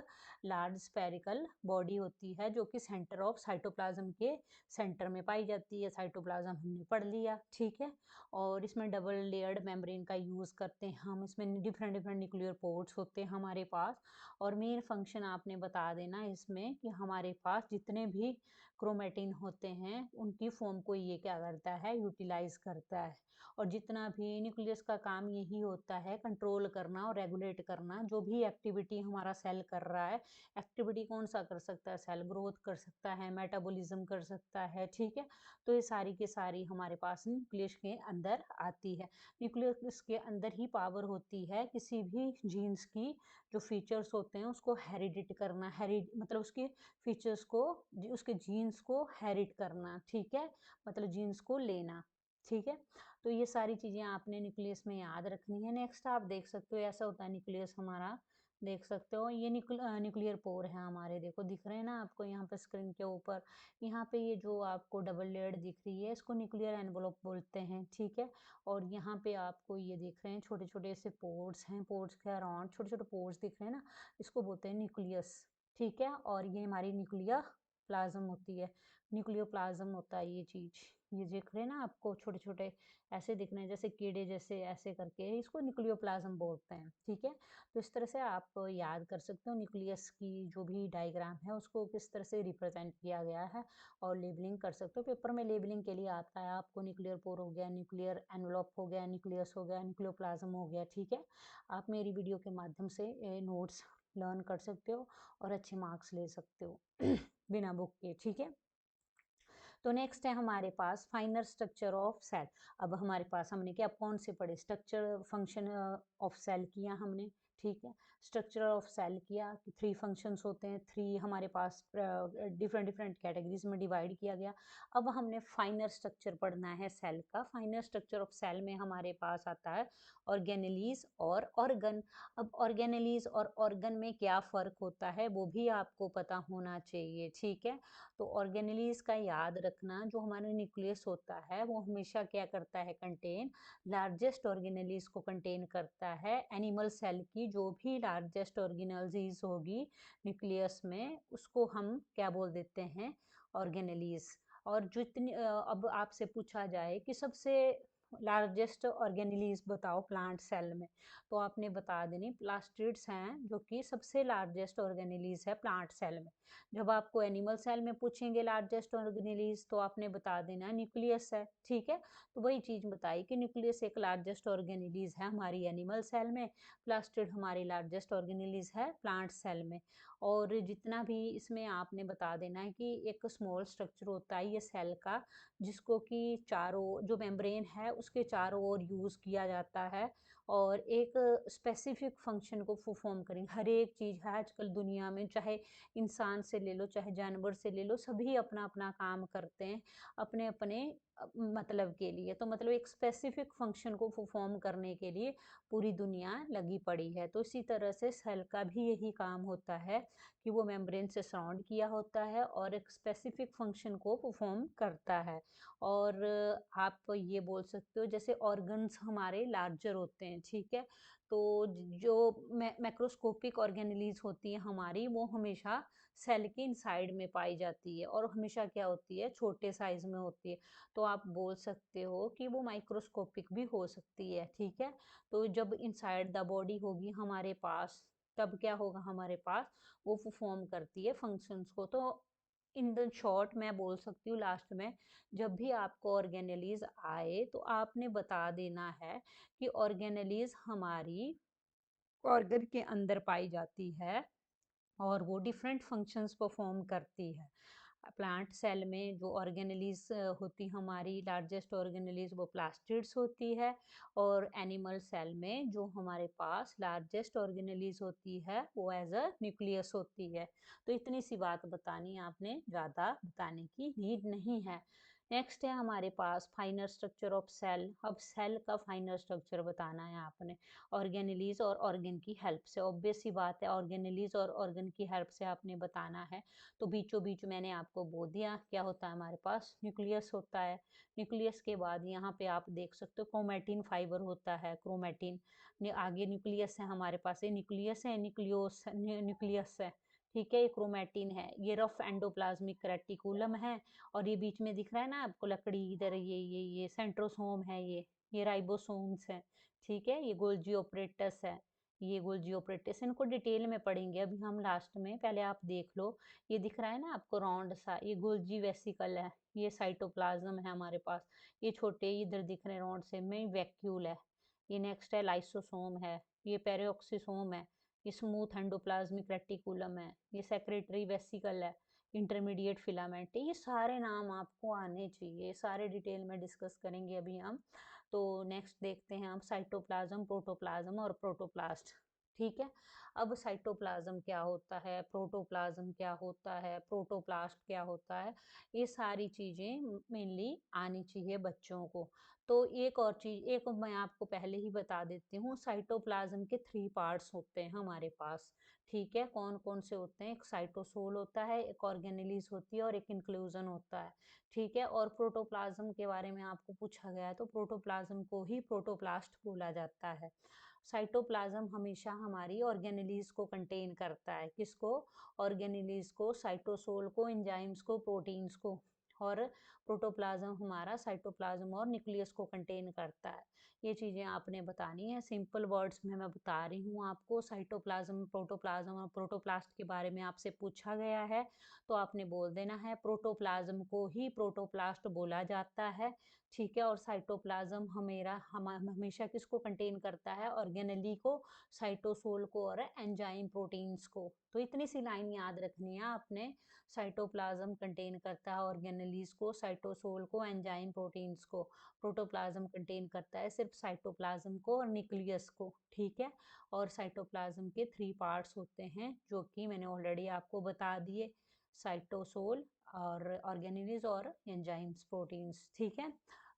लार्ज स्फेरिकल बॉडी होती है जो कि सेंटर ऑफ साइटोप्लाज्म के सेंटर में पाई जाती है। साइटोप्लाज्म हमने पढ़ लिया, ठीक है। और इसमें डबल लेयर्ड मेम्ब्रेन का यूज़ करते हैं हम, इसमें डिफरेंट डिफरेंट न्यूक्लियर पोर्ट्स होते हैं हमारे पास। और मेन फंक्शन आपने बता देना इसमें कि हमारे पास जितने भी क्रोमेटिन होते हैं उनकी फॉर्म को ये क्या करता है, यूटिलाइज करता है। और जितना भी न्यूक्लियस का काम यही होता है, कंट्रोल करना और रेगुलेट करना, जो भी एक्टिविटी हमारा सेल कर रहा है। एक्टिविटी कौन सा कर सकता है, सेल ग्रोथ कर सकता है, मेटाबॉलिज्म कर सकता है, ठीक है। तो ये सारी की सारी हमारे पास न्यूक्लियस के अंदर आती है। न्यूक्लियस के अंदर ही पावर होती है किसी भी जीन्स की जो फीचर्स होते हैं उसको हेरिडिट करना, मतलब उसके फीचर्स को, उसके जीन्स को हेरिड करना, ठीक है, मतलब जीन्स को लेना, ठीक है। तो ये सारी चीज़ें आपने न्यूक्लियस में याद रखनी है। नेक्स्ट आप देख सकते हो ऐसा होता है न्यूक्लियस हमारा, देख सकते हो ये न्यूक्लियर पोर है हमारे, देखो दिख रहे हैं ना आपको यहाँ पे स्क्रीन के ऊपर। यहाँ पे ये जो आपको डबल लेयर्ड दिख रही है इसको न्यूक्लियर एनवलप बोलते हैं, ठीक है। और यहाँ पे आपको ये दिख रहे हैं छोटे छोटे से पोर्स हैं, पोर्स के अराउंड छोटे छोटे पोर्स दिख रहे हैं ना, इसको बोलते हैं न्यूक्लियस, ठीक है। और ये हमारी न्यूक्लियर प्लाज्म होती है, न्यूक्लियो प्लाज्म होता है ये चीज़। ये दिख रहे हैं ना आपको छोटे छोटे ऐसे दिख रहे हैं जैसे कीड़े जैसे, ऐसे करके, इसको न्यूक्लियोप्लाज्म बोलते हैं, ठीक है। तो इस तरह से आप याद कर सकते हो न्यूक्लियस की जो भी डायग्राम है उसको किस तरह से रिप्रेजेंट किया गया है, और लेबलिंग कर सकते हो। पेपर में लेबलिंग के लिए आता है आपको, न्यूक्लियर पोर हो गया, न्यूक्लियर एनवलप हो गया, न्यूक्लियस हो गया, न्यूक्लियोप्लाज्म हो गया, ठीक है। आप मेरी वीडियो के माध्यम से नोट्स लर्न कर सकते हो और अच्छे मार्क्स ले सकते हो बिना बुक के, ठीक है। तो नेक्स्ट है हमारे पास फाइनर स्ट्रक्चर ऑफ सेल। अब हमारे पास हमने क्या कौन से पढ़े, स्ट्रक्चर फंक्शन ऑफ सेल किया हमने, ठीक है। स्ट्रक्चर ऑफ सेल किया कि 3 फंक्शंस होते हैं, 3 हमारे पास डिफरेंट डिफरेंट कैटेगरीज में डिवाइड किया गया। अब हमने फाइनर स्ट्रक्चर पढ़ना है सेल का। फाइनर स्ट्रक्चर ऑफ सेल में हमारे पास आता है ऑर्गेनेलीज और ऑर्गन। अब ऑर्गेनेलीज और ऑर्गन में क्या फ़र्क होता है वो भी आपको पता होना चाहिए, ठीक है। तो ऑर्गेनेलीज का याद रखना, जो हमारा न्यूक्लियस होता है वो हमेशा क्या करता है, कंटेन लार्जेस्ट ऑर्गेनेलीज को कंटेन करता है एनिमल सेल की जो भी लार्जेस्ट ऑर्गेनेलिज होगी न्यूक्लियस में, उसको हम क्या बोल देते हैं, ऑर्गेनेलिज। और जितनी अब आपसे पूछा जाए कि सबसे लार्जेस्ट ऑर्गेनेलिज बताओ प्लांट सेल में, तो आपने बता देनी प्लास्टिड्स हैं, जो कि सबसे लार्जेस्ट ऑर्गेनेलिज है प्लांट सेल में। जब आपको एनिमल सेल में पूछेंगे लार्जेस्ट ऑर्गेनेलिज, तो आपने बता देना न्यूक्लियस है। ठीक है, तो वही चीज बताई कि न्यूक्लियस एक लार्जेस्ट ऑर्गेनेलिज है हमारी एनिमल सेल में, प्लास्टिड हमारी लार्जेस्ट ऑर्गेनेलिज है प्लांट सेल में। और जितना भी इसमें आपने बता देना है कि एक स्मॉल स्ट्रक्चर होता है ये सेल का, जिसको कि चारों जो मेम्ब्रेन है उसके चारों ओर यूज़ किया जाता है, और एक स्पेसिफिक फंक्शन को परफॉर्म करेंगे। हर एक चीज़ है आजकल दुनिया में, चाहे इंसान से ले लो चाहे जानवर से ले लो, सभी अपना अपना काम करते हैं अपने अपने मतलब के लिए। तो मतलब एक स्पेसिफिक फंक्शन को परफॉर्म करने के लिए पूरी दुनिया लगी पड़ी है। तो इसी तरह से सेल का भी यही काम होता है कि वो मेम्ब्रेन से सराउंड किया होता है और एक स्पेसिफिक फंक्शन को परफॉर्म करता है। और आप ये बोल सकते हो जैसे ऑर्गन्स हमारे लार्जर होते हैं, ठीक है, तो जो मैक्रोस्कोपिक ऑर्गेनेलिज होती है हमारी, वो हमेशा सेल के इनसाइड में पाई जाती है और हमेशा क्या होती है, छोटे साइज में होती है। तो आप बोल सकते हो कि वो माइक्रोस्कोपिक भी हो सकती है। ठीक है, तो जब इनसाइड द बॉडी होगी हमारे पास, तब क्या होगा हमारे पास, वो परफॉर्म करती है फंक्शंस को। तो इन द शॉर्ट मैं बोल सकती हूँ लास्ट में, जब भी आपको ऑर्गेनेलिज आए तो आपने बता देना है कि ऑर्गेनेलिज हमारी ऑर्गन के अंदर पाई जाती है और वो डिफरेंट फंक्शंस परफॉर्म करती है। प्लांट सेल में जो ऑर्गेनेलिज होती हमारी लार्जेस्ट ऑर्गेनेलिज, वो प्लास्टिड्स होती है। और एनिमल सेल में जो हमारे पास लार्जेस्ट ऑर्गेनेलिज होती है वो एज अ न्यूक्लियस होती है। तो इतनी सी बात बतानी, आपने ज़्यादा बताने की नीड नहीं है। नेक्स्ट है हमारे पास फाइनर स्ट्रक्चर ऑफ सेल। अब सेल का फाइनर स्ट्रक्चर बताना है आपने ऑर्गेनेलिज और ऑर्गन की हेल्प से। ऑब्वियस सी बात है, ऑर्गेनेलिज और ऑर्गन की हेल्प से आपने बताना है। तो बीचों बीच मैंने आपको बोल दिया क्या होता है, हमारे पास न्यूक्लियस होता है। न्यूक्लियस के बाद यहाँ पे आप देख सकते हो क्रोमेटिन फाइबर होता है, क्रोमेटिन। आगे न्यूक्लियस है हमारे पास, ये न्यूक्लियस है, न्यूक्लियस है, ठीक है, ये क्रोमेटिन है, ये रफ एंडोप्लाज्मिक रेटिकुलम है। और ये बीच में दिख रहा है ना आपको लकड़ी, इधर ये सेंट्रोसोम है, ये राइबोसोम्स है, ठीक है, ये गोल्जी ऑपरेटस है, ये गोल्जी ऑपरेटस। इनको डिटेल में पढ़ेंगे अभी हम लास्ट में, पहले आप देख लो। ये दिख रहा है ना आपको राउंड सा, ये गोल्जी वेसिकल है, ये साइटोप्लाज्म है हमारे पास। ये छोटे इधर दिख रहे राउंड से में वैक्यूल है। ये नेक्स्ट है लाइसोसोम है, ये पेरिऑक्सीसोम है, ये स्मूथ एंडोप्लाज्मिक रेटिकुलम है, ये सेक्रेटरी वेसिकल है, इंटरमीडिएट फिलामेंट है। ये सारे नाम आपको आने चाहिए, सारे डिटेल में डिस्कस करेंगे अभी हम। तो नेक्स्ट देखते हैं हम साइटोप्लाज्म, प्रोटोप्लाज्म और प्रोटोप्लास्ट। ठीक है, अब साइटोप्लाज्म क्या होता है, प्रोटोप्लाज्म क्या होता है, प्रोटोप्लास्ट क्या होता है, ये सारी चीज़ें मेनली आनी चाहिए बच्चों को। तो एक और चीज़, एक मैं आपको पहले ही बता देती हूँ, साइटोप्लाज्म के 3 पार्ट्स होते हैं हमारे पास। ठीक है, कौन कौन से होते हैं, एक साइटोसोल होता है, एक ऑर्गेनेलिज होती है और एक इंक्लूजन होता है। ठीक है, और प्रोटोप्लाज्म के बारे में आपको पूछा गया है तो प्रोटोप्लाज्म को ही प्रोटोप्लास्ट बोला जाता है। साइटोप्लाज्म हमेशा हमारी ऑर्गेनेलिज को कंटेन करता है, किसको, ऑर्गेनेलिज को, साइटोसोल को, एंजाइम्स को, प्रोटीन्स को। और प्रोटोप्लाज्म हमारा साइटोप्लाज्म और न्यूक्लियस को कंटेन करता है। ये चीज़ें आपने बतानी है, सिंपल वर्ड्स में मैं बता रही हूँ आपको। साइटोप्लाज्म, प्रोटोप्लाज्म और प्रोटोप्लास्ट के बारे में आपसे पूछा गया है तो आपने बोल देना है प्रोटोप्लाज्म को ही प्रोटोप्लास्ट बोला जाता है। ठीक है, और साइटोप्लाज्म हमेशा किसको कंटेन करता है, ऑर्गेनेली को, साइटोसोल को और एंजाइम प्रोटीन्स को। तो इतनी सी लाइन याद रखनी है आपने, साइटोप्लाज्म कंटेन करता है ऑर्गेनेलीज को, साइटोसोल को, एंजाइम प्रोटीन्स को। प्रोटोप्लाज्म कंटेन करता है सिर्फ साइटोप्लाज्म को और न्यूक्लियस को। ठीक है, और साइटोप्लाज्म के 3 पार्ट्स होते हैं जो कि मैंने ऑलरेडी आपको बता दिए, साइटोसोल और ऑर्गेनेलीज और एंजाइम्स प्रोटीन्स। ठीक है,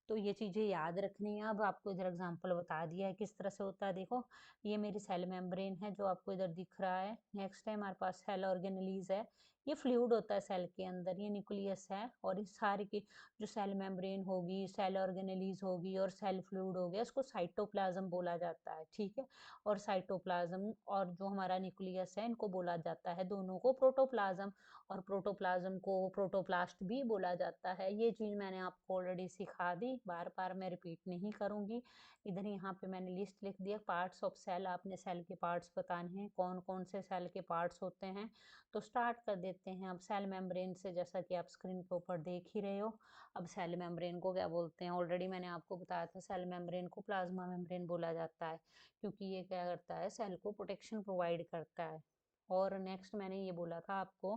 तो ये चीज़ें याद रखनी है। अब आपको इधर एग्जांपल बता दिया है किस तरह से होता है। देखो, ये मेरी सेल मेम्ब्रेन है जो आपको इधर दिख रहा है। नेक्स्ट है हमारे पास सेल ऑर्गेनेलीज है। ये फ्लूइड होता है सेल के अंदर। ये न्यूक्लियस है और इस सारी की जो सेल मेम्ब्रेन होगी, सेल ऑर्गेनेलीज होगी और सेल फ्लूइड हो गया, इसको साइटोप्लाज्म बोला जाता है। ठीक है, और साइटोप्लाज्म और जो हमारा न्यूक्लियस है इनको बोला जाता है दोनों को प्रोटोप्लाज्म, और प्रोटोप्लाज्म को प्रोटोप्लास्ट भी बोला जाता है। ये चीज़ मैंने आपको ऑलरेडी सिखा दी, बार बार मैं रिपीट नहीं करूँगी। इधर यहाँ पे मैंने लिस्ट लिख दिया पार्ट्स ऑफ सेल। आपने सेल के पार्ट्स बताने हैं, कौन कौन से सेल के पार्ट्स होते हैं। तो स्टार्ट कर देते हैं अब सेल मेम्ब्रेन से। जैसा कि आप स्क्रीन के ऊपर देख ही रहे हो, अब सेल मेम्ब्रेन को क्या बोलते हैं ऑलरेडी मैंने आपको बताया था। सेल मेम्ब्रेन को प्लाज्मा मेम्ब्रेन बोला जाता है, क्योंकि ये क्या करता है, सेल को प्रोटेक्शन प्रोवाइड करता है। और नेक्स्ट मैंने ये बोला था आपको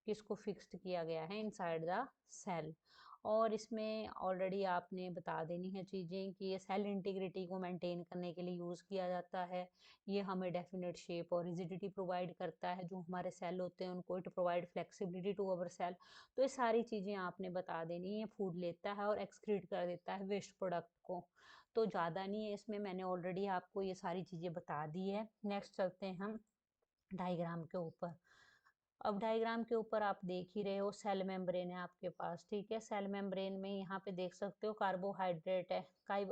कि इसको फिक्स्ड किया गया है इनसाइड द सेल। और इसमें ऑलरेडी आपने बता देनी है चीज़ें कि ये सेल इंटीग्रिटी को मेंटेन करने के लिए यूज़ किया जाता है। ये हमें डेफिनेट शेप और रिजिडिटी प्रोवाइड करता है। जो हमारे सेल होते हैं उनको it provide flexibility to our cell. तो ये सारी चीज़ें आपने बता देनी है। फूड लेता है और एक्सक्रीट कर देता है वेस्ट प्रोडक्ट को। तो ज़्यादा नहीं है इसमें, मैंने ऑलरेडी आपको ये सारी चीज़ें बता दी है। नेक्स्ट चलते हैं हम डायग्राम के ऊपर। अब डायग्राम के ऊपर आप देख ही रहे हो, सेल मेम्ब्रेन है आपके पास। ठीक है, सेल मेम्ब्रेन में यहाँ पे देख सकते हो कार्बोहाइड्रेट है।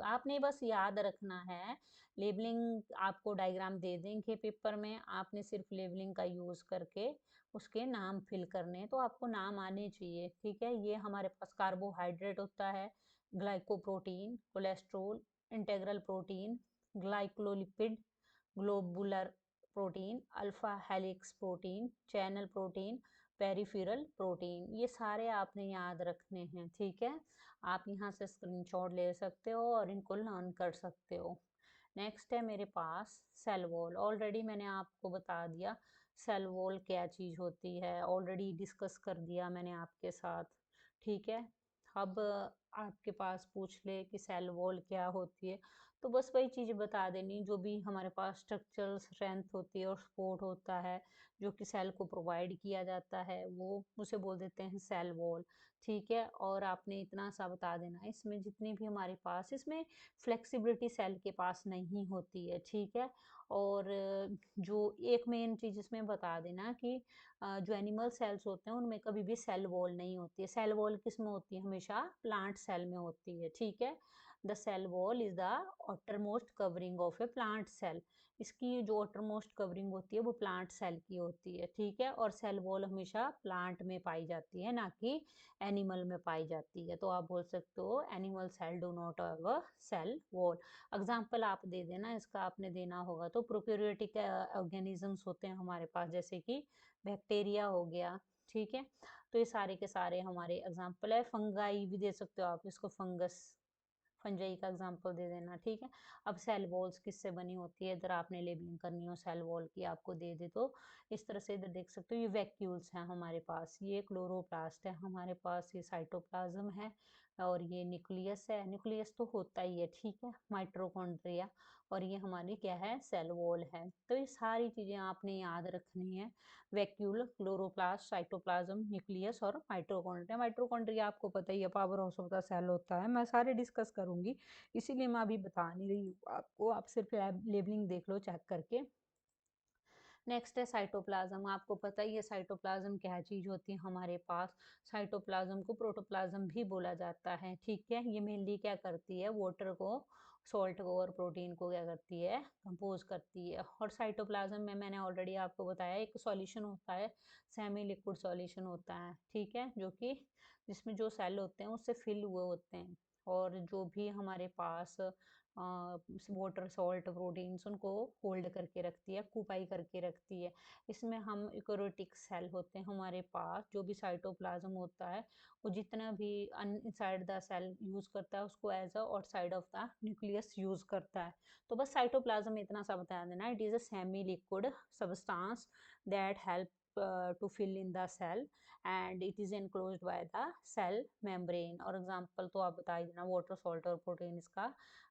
आपने बस याद रखना है, लेबलिंग आपको डायग्राम दे देंगे पेपर में, आपने सिर्फ लेबलिंग का यूज करके उसके नाम फिल करने हैं। तो आपको नाम आने चाहिए। ठीक है, ये हमारे पास कार्बोहाइड्रेट होता है, glycoprotein, cholesterol, integral protein, glycolipid, globular protein, alpha helix protein, channel protein, peripheral protein, ये सारे आपने याद रखने हैं। ठीक है, आप यहाँ से स्क्रीनशॉट ले सकते हो और इनको लर्न कर सकते हो। नेक्स्ट है मेरे पास सेल वॉल। ऑलरेडी मैंने आपको बता दिया सेल वॉल क्या चीज़ होती है, ऑलरेडी डिस्कस कर दिया मैंने आपके साथ। ठीक है, अब आपके पास पूछ ले कि सेल वॉल क्या होती है, तो बस वही चीज़ बता देनी जो भी हमारे पास स्ट्रक्चरल स्ट्रेंथ होती है और सपोर्ट होता है जो कि सेल को प्रोवाइड किया जाता है, वो उसे बोल देते हैं सेल वॉल। ठीक है, और आपने इतना सा बता देना इसमें जितनी भी हमारे पास इसमें फ्लेक्सिबिलिटी सेल के पास नहीं होती है। ठीक है, और जो एक मेन चीज़ इसमें बता देना कि जो एनिमल सेल्स होते हैं उनमें कभी भी सेल वॉल नहीं होती है। सेल वॉल किस में होती है, हमेशा प्लांट सेल में होती है। ठीक है, the cell wall is the outermost covering of a plant cell. इसकी जो outermost कवरिंग होती है वो प्लांट सेल की होती है। ठीक है, और सेल वॉल हमेशा प्लांट में पाई जाती है, ना कि एनिमल में पाई जाती है। तो आप बोल सकते हो animal cell do not have a cell wall. Example आप दे देना, इसका आपने देना होगा। तो प्रोकैरियोटिक ऑर्गेनिजम्स होते हैं हमारे पास, जैसे कि बैक्टीरिया हो गया। ठीक है, तो ये सारे के सारे हमारे एग्जाम्पल है। फंगाई भी दे सकते हो आप इसको, फंगस, फंजाई का एग्जाम्पल दे देना। ठीक है, अब सेल वॉल्स किससे बनी होती है, इधर आपने लेबलिंग करनी हो सेल वॉल की, आपको दे दे तो इस तरह से इधर देख सकते हो। ये वैक्यूल्स हैं हमारे पास, ये क्लोरोप्लास्ट है हमारे पास, ये साइटोप्लाज्म है और ये न्यूक्लियस है। न्यूक्लियस तो होता ही है। ठीक है, माइटोकॉन्ड्रिया, और ये हमारी क्या है, सेल वॉल है। तो ये सारी चीज़ें आपने याद रखनी है, वैक्यूल, क्लोरोप्लास्ट, साइटोप्लाज्म, न्यूक्लियस और माइटोकॉन्ड्रिया। माइटोकॉन्ड्रिया आपको पता ही है, powerhouse of the cell होता है। मैं सारे डिस्कस करूंगी, इसीलिए मैं अभी बता नहीं रही हूँ आपको, आप सिर्फ लेबलिंग देख लो चेक करके। नेक्स्ट है साइटोप्लाज्म। आपको पता ही है साइटोप्लाज्म क्या चीज़ होती है हमारे पास। साइटोप्लाज्म को प्रोटोप्लाज्म भी बोला जाता है। ठीक है, ये मेनली क्या करती है, वाटर को, सॉल्ट को और प्रोटीन को क्या करती है, कंपोज करती है। और साइटोप्लाज्म में मैंने ऑलरेडी आपको बताया एक सॉल्यूशन होता है, सेमी लिक्विड सॉल्यूशन होता है। ठीक है, जो कि जिसमें जो सेल होते हैं उससे फिल हुए होते हैं, और जो भी हमारे पास वाटर, सॉल्ट, प्रोटीन्स उनको होल्ड करके रखती है, ऑक्यूपाई करके रखती है। इसमें हम यूकेरियोटिक सेल होते हैं हमारे पास, जो भी साइटोप्लाज्म होता है वो जितना भी इनसाइड द सेल यूज करता है उसको as a outside of the nucleus use करता है। तो बस साइटोप्लाज्म में इतना सा बता देना, it is a semi liquid substance that help to fill in the cell and it is enclosed by the cell membrane। और एग्जांपल तो आप बता ही देना, वाटर, सॉल्ट और प्रोटीन इसका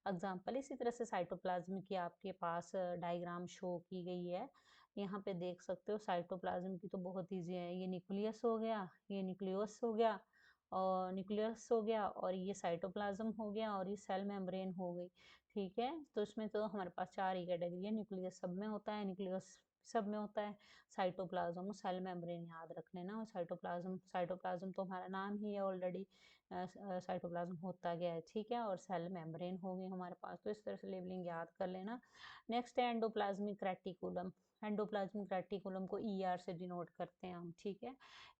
एग्जांपल। इसी तरह से साइटोप्लाज्म की आपके पास डायग्राम शो की गई है, यहाँ पे देख सकते हो। साइटोप्लाज्म की तो बहुत ईजी है, ये न्यूक्लियस हो गया, ये न्यूक्लियस हो गया, और न्यूक्लियस हो गया, और ये साइटोप्लाज्म हो गया, और ये सेल मेम्ब्रेन हो गई। ठीक है, तो इसमें तो हमारे पास 4 ही कैटेगरी है। न्यूक्लियस सब में होता है, न्यूक्लियस सब में होता है, साइटोप्लाज्म, सेल मेम्ब्रेन याद रख लेना। और साइटोप्लाज्म, साइटोप्लाज्म तो हमारा नाम ही है ऑलरेडी, साइटोप्लाज्म होता गया है। ठीक है, और सेल मेम्ब्रेन हो गई हमारे पास, तो इस तरह से लेबलिंग याद कर लेना। नेक्स्ट है एंडोप्लाज्मिक रेटिकुलम। एंडोप्लाज्मिक रेटिकुलम को ER से डिनोट करते हैं हम। ठीक है,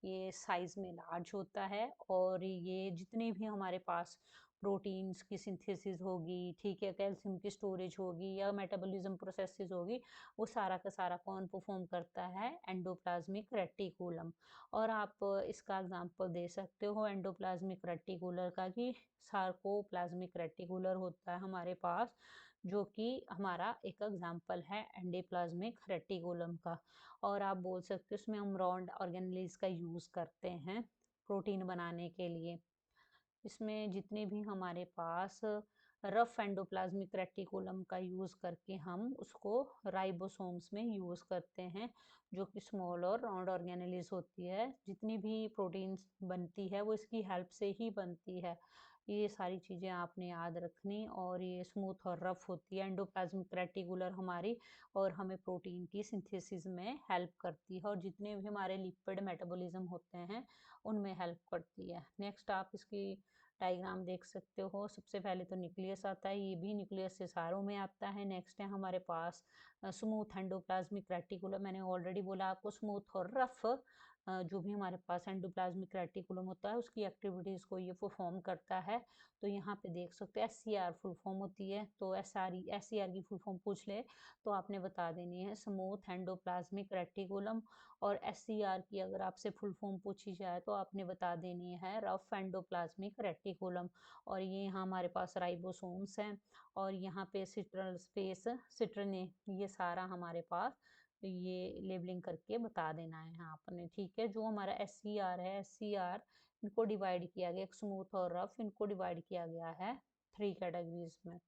ये साइज में लार्ज होता है, और ये जितने भी हमारे पास प्रोटीन्स की सिंथेसिस होगी, ठीक है, कैल्शियम की स्टोरेज होगी या मेटाबॉलिज्म प्रोसेसेस होगी, वो सारा का सारा कौन परफॉर्म करता है? Endoplasmic reticulum. और आप इसका एग्जांपल दे सकते हो एंडोप्लाज्मिक रेटिकुलर का, कि सार्कोप्लाज्मिक रेटिकुलर होता है हमारे पास, जो कि हमारा एक एग्जांपल है एंडोप्लाज्मिक रेटिकुलम का। और आप बोल सकते हो इसमें हम रॉन्ड ऑर्गेनेल्स का यूज़ करते हैं प्रोटीन बनाने के लिए। इसमें जितने भी हमारे पास रफ एंडोप्लाज्मिक रेटिकुलम का यूज़ करके हम उसको राइबोसोम्स में यूज़ करते हैं, जो कि स्मॉल और राउंड ऑर्गेनेल्स होती है। जितनी भी प्रोटीन्स बनती है वो इसकी हेल्प से ही बनती है। ये सारी चीज़ें आपने याद रखनी, और ये स्मूथ और रफ होती है एंडोप्लाज्मिक रेटिकुलर हमारी, और हमें प्रोटीन की सिंथेसिस में हेल्प करती है, और जितने भी हमारे लिपिड मेटाबॉलिज्म होते हैं उनमें हेल्प करती है। नेक्स्ट आप इसकी डायग्राम देख सकते हो। सबसे पहले तो न्यूक्लियस आता है, ये भी न्यूक्लियस से सारों में आता है। नेक्स्ट है हमारे पास स्मूथ एंडोप्लाज्मिक रेटिकुलम। मैंने ऑलरेडी बोला आपको, स्मूथ और रफ जो भी हमारे पास एंडोप्लाज्मिक रेटिकुलम होता है उसकी एक्टिविटीज़ को ये परफॉर्म करता है। तो यहाँ पे देख सकते हो SCR फुल फॉर्म होती है, तो SCR की फुल फॉर्म पूछ ले तो आपने बता देनी है स्मूथ एंडोप्लाज्मिक रेटिकुलम। और SCR की अगर आपसे फुल फॉर्म पूछी जाए तो आपने बता देनी है रफ एंडोप्लाज्मिक रेटिकुलम। और ये यहाँ हमारे पास राइबोसोम्स हैं, और यहाँ पे सिट्रल स्पेस, सिट्रने, ये सारा हमारे पास ये लेबलिंग करके बता देना है यहाँ आपने। ठीक है, जो हमारा SCR है, SCR इनको डिवाइड किया गया, एक स्मूथ और रफ, इनको डिवाइड किया गया है 3 कैटेगरीज में।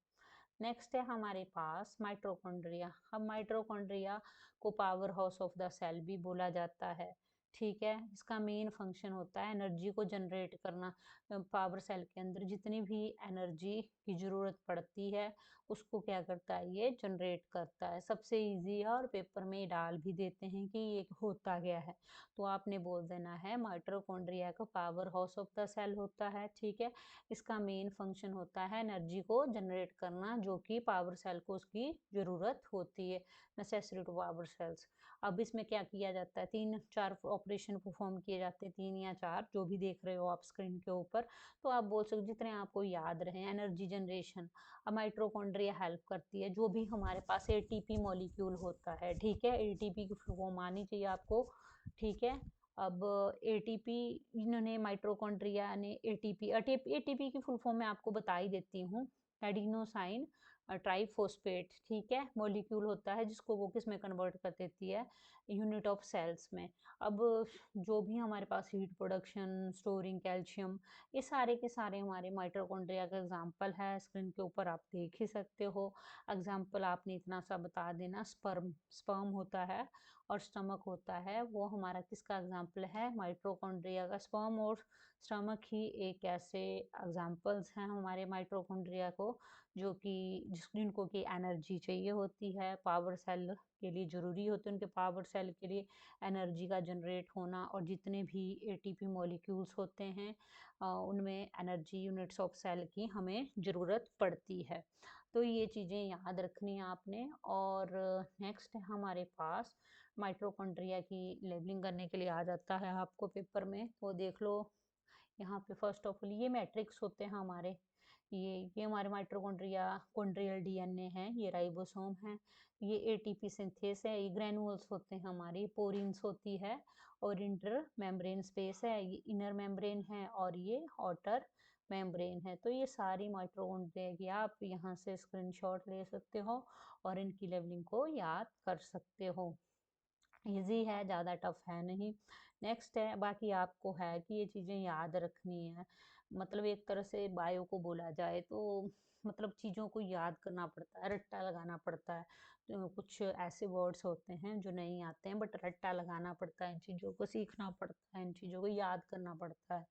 नेक्स्ट है हमारे पास माइटोकॉन्ड्रिया। अब माइटोकॉन्ड्रिया को powerhouse of the cell भी बोला जाता है। ठीक है, इसका मेन फंक्शन होता है एनर्जी को जनरेट करना। पावर सेल के अंदर जितनी भी एनर्जी की ज़रूरत पड़ती है उसको क्या करता है? ये जनरेट करता है। सबसे इजी है, और पेपर में डाल भी देते हैं कि ये होता गया है, तो आपने बोल देना है माइटोकॉन्ड्रिया का powerhouse of the cell होता है। ठीक है, इसका मेन फंक्शन होता है एनर्जी को जनरेट करना, जो कि पावर सेल को उसकी ज़रूरत होती है, नेसेसरी टू पावर सेल्स। अब इसमें क्या किया जाता है? 3-4 ऑपरेशन परफॉर्म किए जाते हैं, 3 या 4, जो भी देख रहे हो आप स्क्रीन के ऊपर। तो आप बोल सकते हो जितने आपको याद रहे। एनर्जी जनरेशन, अब माइटोकॉन्ड्रिया हेल्प करती है, जो भी हमारे पास ATP मॉलिक्यूल होता है। ठीक है, ATP की फॉर्म आनी चाहिए आपको। ठीक है, अब ATP, इन्होंने माइटोकॉन्ड्रिया ने ATP की फुल फॉर्म मैं आपको बता ही देती हूँ। एडिनोसाइन ट्राइफॉस्फेट, ठीक है, मॉलिक्यूल होता है जिसको वो किस में कन्वर्ट कर देती है? यूनिट ऑफ सेल्स में। अब जो भी हमारे पास हीट प्रोडक्शन, स्टोरिंग कैल्शियम, ये सारे के सारे हमारे माइटोकॉन्ड्रिया का एग्जाम्पल है। स्क्रीन के ऊपर आप देख ही सकते हो। एग्जाम्पल आपने इतना सा बता देना, स्पर्म होता है और स्टमक होता है, वो हमारा किसका एग्जाम्पल है? माइटोकॉन्ड्रिया का। स्पर्म और स्टमक ही एक ऐसे एग्जाम्पल्स हैं हमारे माइटोकॉन्ड्रिया को, जो कि जिनको की एनर्जी चाहिए होती है, पावर सेल के लिए ज़रूरी होते हैं, उनके पावर सेल के लिए एनर्जी का जनरेट होना। और जितने भी ATP मॉलिक्यूल्स होते हैं उनमें एनर्जी यूनिट्स ऑफ सेल की हमें ज़रूरत पड़ती है। तो ये चीज़ें याद रखनी है आपने। और नेक्स्ट है हमारे पास माइटोकॉन्ड्रिया की लेबलिंग करने के लिए आ जाता है आपको पेपर में, वो देख लो। यहाँ पे फर्स्ट ऑफ ऑल ये मैट्रिक्स होते हैं हमारे, ये हमारे माइटोकॉन्ड्रिया, कॉन्ड्रियल DNA है, ये राइबोसोम है, ये ATP सिंथेस है, ये ग्रेनुअल्स होते हैं हमारी, पोरिन्स होती है, और इंटर मेम्ब्रेन स्पेस है, ये इनर मेम्ब्रेन है, और ये आउटर मेम्ब्रेन है। तो ये सारी माइटोकॉन्ड्रिया की आप यहाँ से स्क्रीनशॉट ले सकते हो और इनकी लेवलिंग को याद कर सकते हो। इजी है, ज़्यादा टफ है नहीं। नेक्स्ट है, बाकी आपको है कि ये चीज़ें याद रखनी है। मतलब एक तरह से बायो को बोला जाए तो मतलब चीज़ों को याद करना पड़ता है, रट्टा लगाना पड़ता है। तो कुछ ऐसे वर्ड्स होते हैं जो नहीं आते हैं, बट रट्टा लगाना पड़ता है, इन चीज़ों को सीखना पड़ता है, इन चीज़ों को याद करना पड़ता है।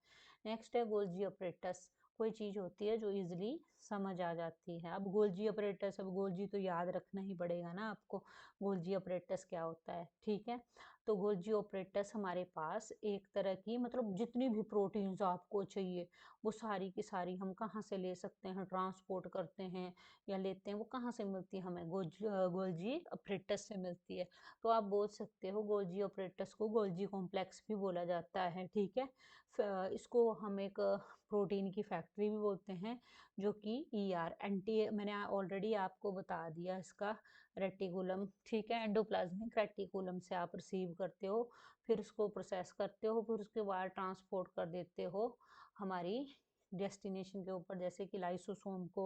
नेक्स्ट है गोल्जी ऑपरेटस। कोई चीज़ होती है जो ईज़िली समझ आ जाती है। अब गोल्जी ऑपरेटस, अब गोल्जी तो याद रखना ही पड़ेगा ना आपको, गोल्जी ऑपरेटस क्या होता है, ठीक है। तो गोल्जी ऑपरेटस हमारे पास एक तरह की, मतलब जितनी भी प्रोटीन्स आपको चाहिए वो सारी की सारी हम कहाँ से ले सकते हैं, ट्रांसपोर्ट करते हैं या लेते हैं, वो कहाँ से मिलती है हमें, गोल्जी ऑपरेटस से मिलती है। तो आप बोल सकते हो गोल्जी ऑपरेटस को गोल्जी कॉम्प्लेक्स भी बोला जाता है, ठीक है। इसको हम एक प्रोटीन की फैक्ट्री भी बोलते हैं, जो कि ईआर एंटी, मैंने ऑलरेडी आपको बता दिया इसका, रेटिकुलम, ठीक है। एंडोप्लाज्मिक रेटिकुलम से आप रिसीव करते हो, फिर उसको प्रोसेस करते हो, फिर उसके बाद ट्रांसपोर्ट कर देते हो हमारी डेस्टिनेशन के ऊपर, जैसे कि लाइसोसोम को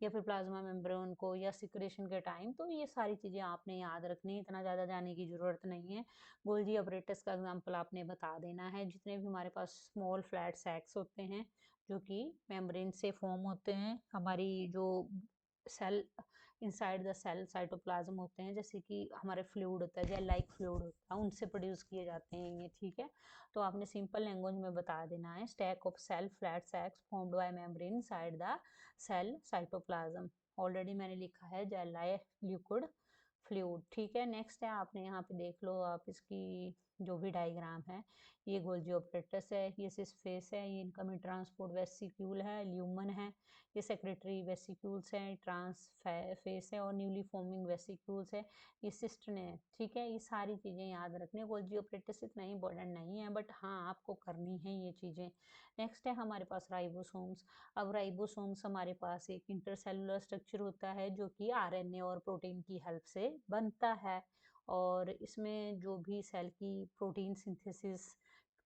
या फिर प्लाज्मा मेम्ब्रेन को या सिक्रेशन के टाइम। तो ये सारी चीज़ें आपने याद रखनी है, इतना ज़्यादा जाने की ज़रूरत नहीं है। गोल्जी ऑपरेटस का एग्जांपल आपने बता देना है। जितने भी हमारे पास स्मॉल फ्लैट सैक्स होते हैं जो कि मेम्ब्रेन से फॉर्म होते हैं, हमारी जो cell inside the cell cytoplasm होते हैं, जैसे कि हमारे फ्लूइड होता है, जेल लाइक फ्लूइड होता है, उनसे प्रोड्यूस किए जाते हैं ये, ठीक है। तो आपने सिंपल लैंग्वेज में बता देना है, stack of cell flat sacs formed by membrane side the cell cytoplasm. Already मैंने लिखा है जेल लाइक लिक्विड फ्लूइड, ठीक है। नेक्स्ट है, आपने यहाँ पे देख लो आप इसकी जो भी डायग्राम है, ये गोल्जी ऑपरेटस है, ये सिस फेस है, ये इनकमिंग ट्रांसपोर्ट वेसिक्यूल है, ल्यूमन है, ये सेक्रेटरी वेसिक्यूल्स हैं, ट्रांस फेस है, और न्यूली फॉर्मिंग वेसिक्यूल्स है, ये सिस्टन है, ठीक है। ये सारी चीज़ें याद रखनी है। गोल्जी ऑपरेटस इतना इंपॉर्टेंट नहीं है, बट हाँ आपको करनी है ये चीज़ें। नेक्स्ट है हमारे पास राइबोसोम्स। अब राइबोसोम्स हमारे पास एक इंटरसेलुलर स्ट्रक्चर होता है जो कि आरएनए और प्रोटीन की हेल्प से बनता है, और इसमें जो भी सेल की प्रोटीन सिंथेसिस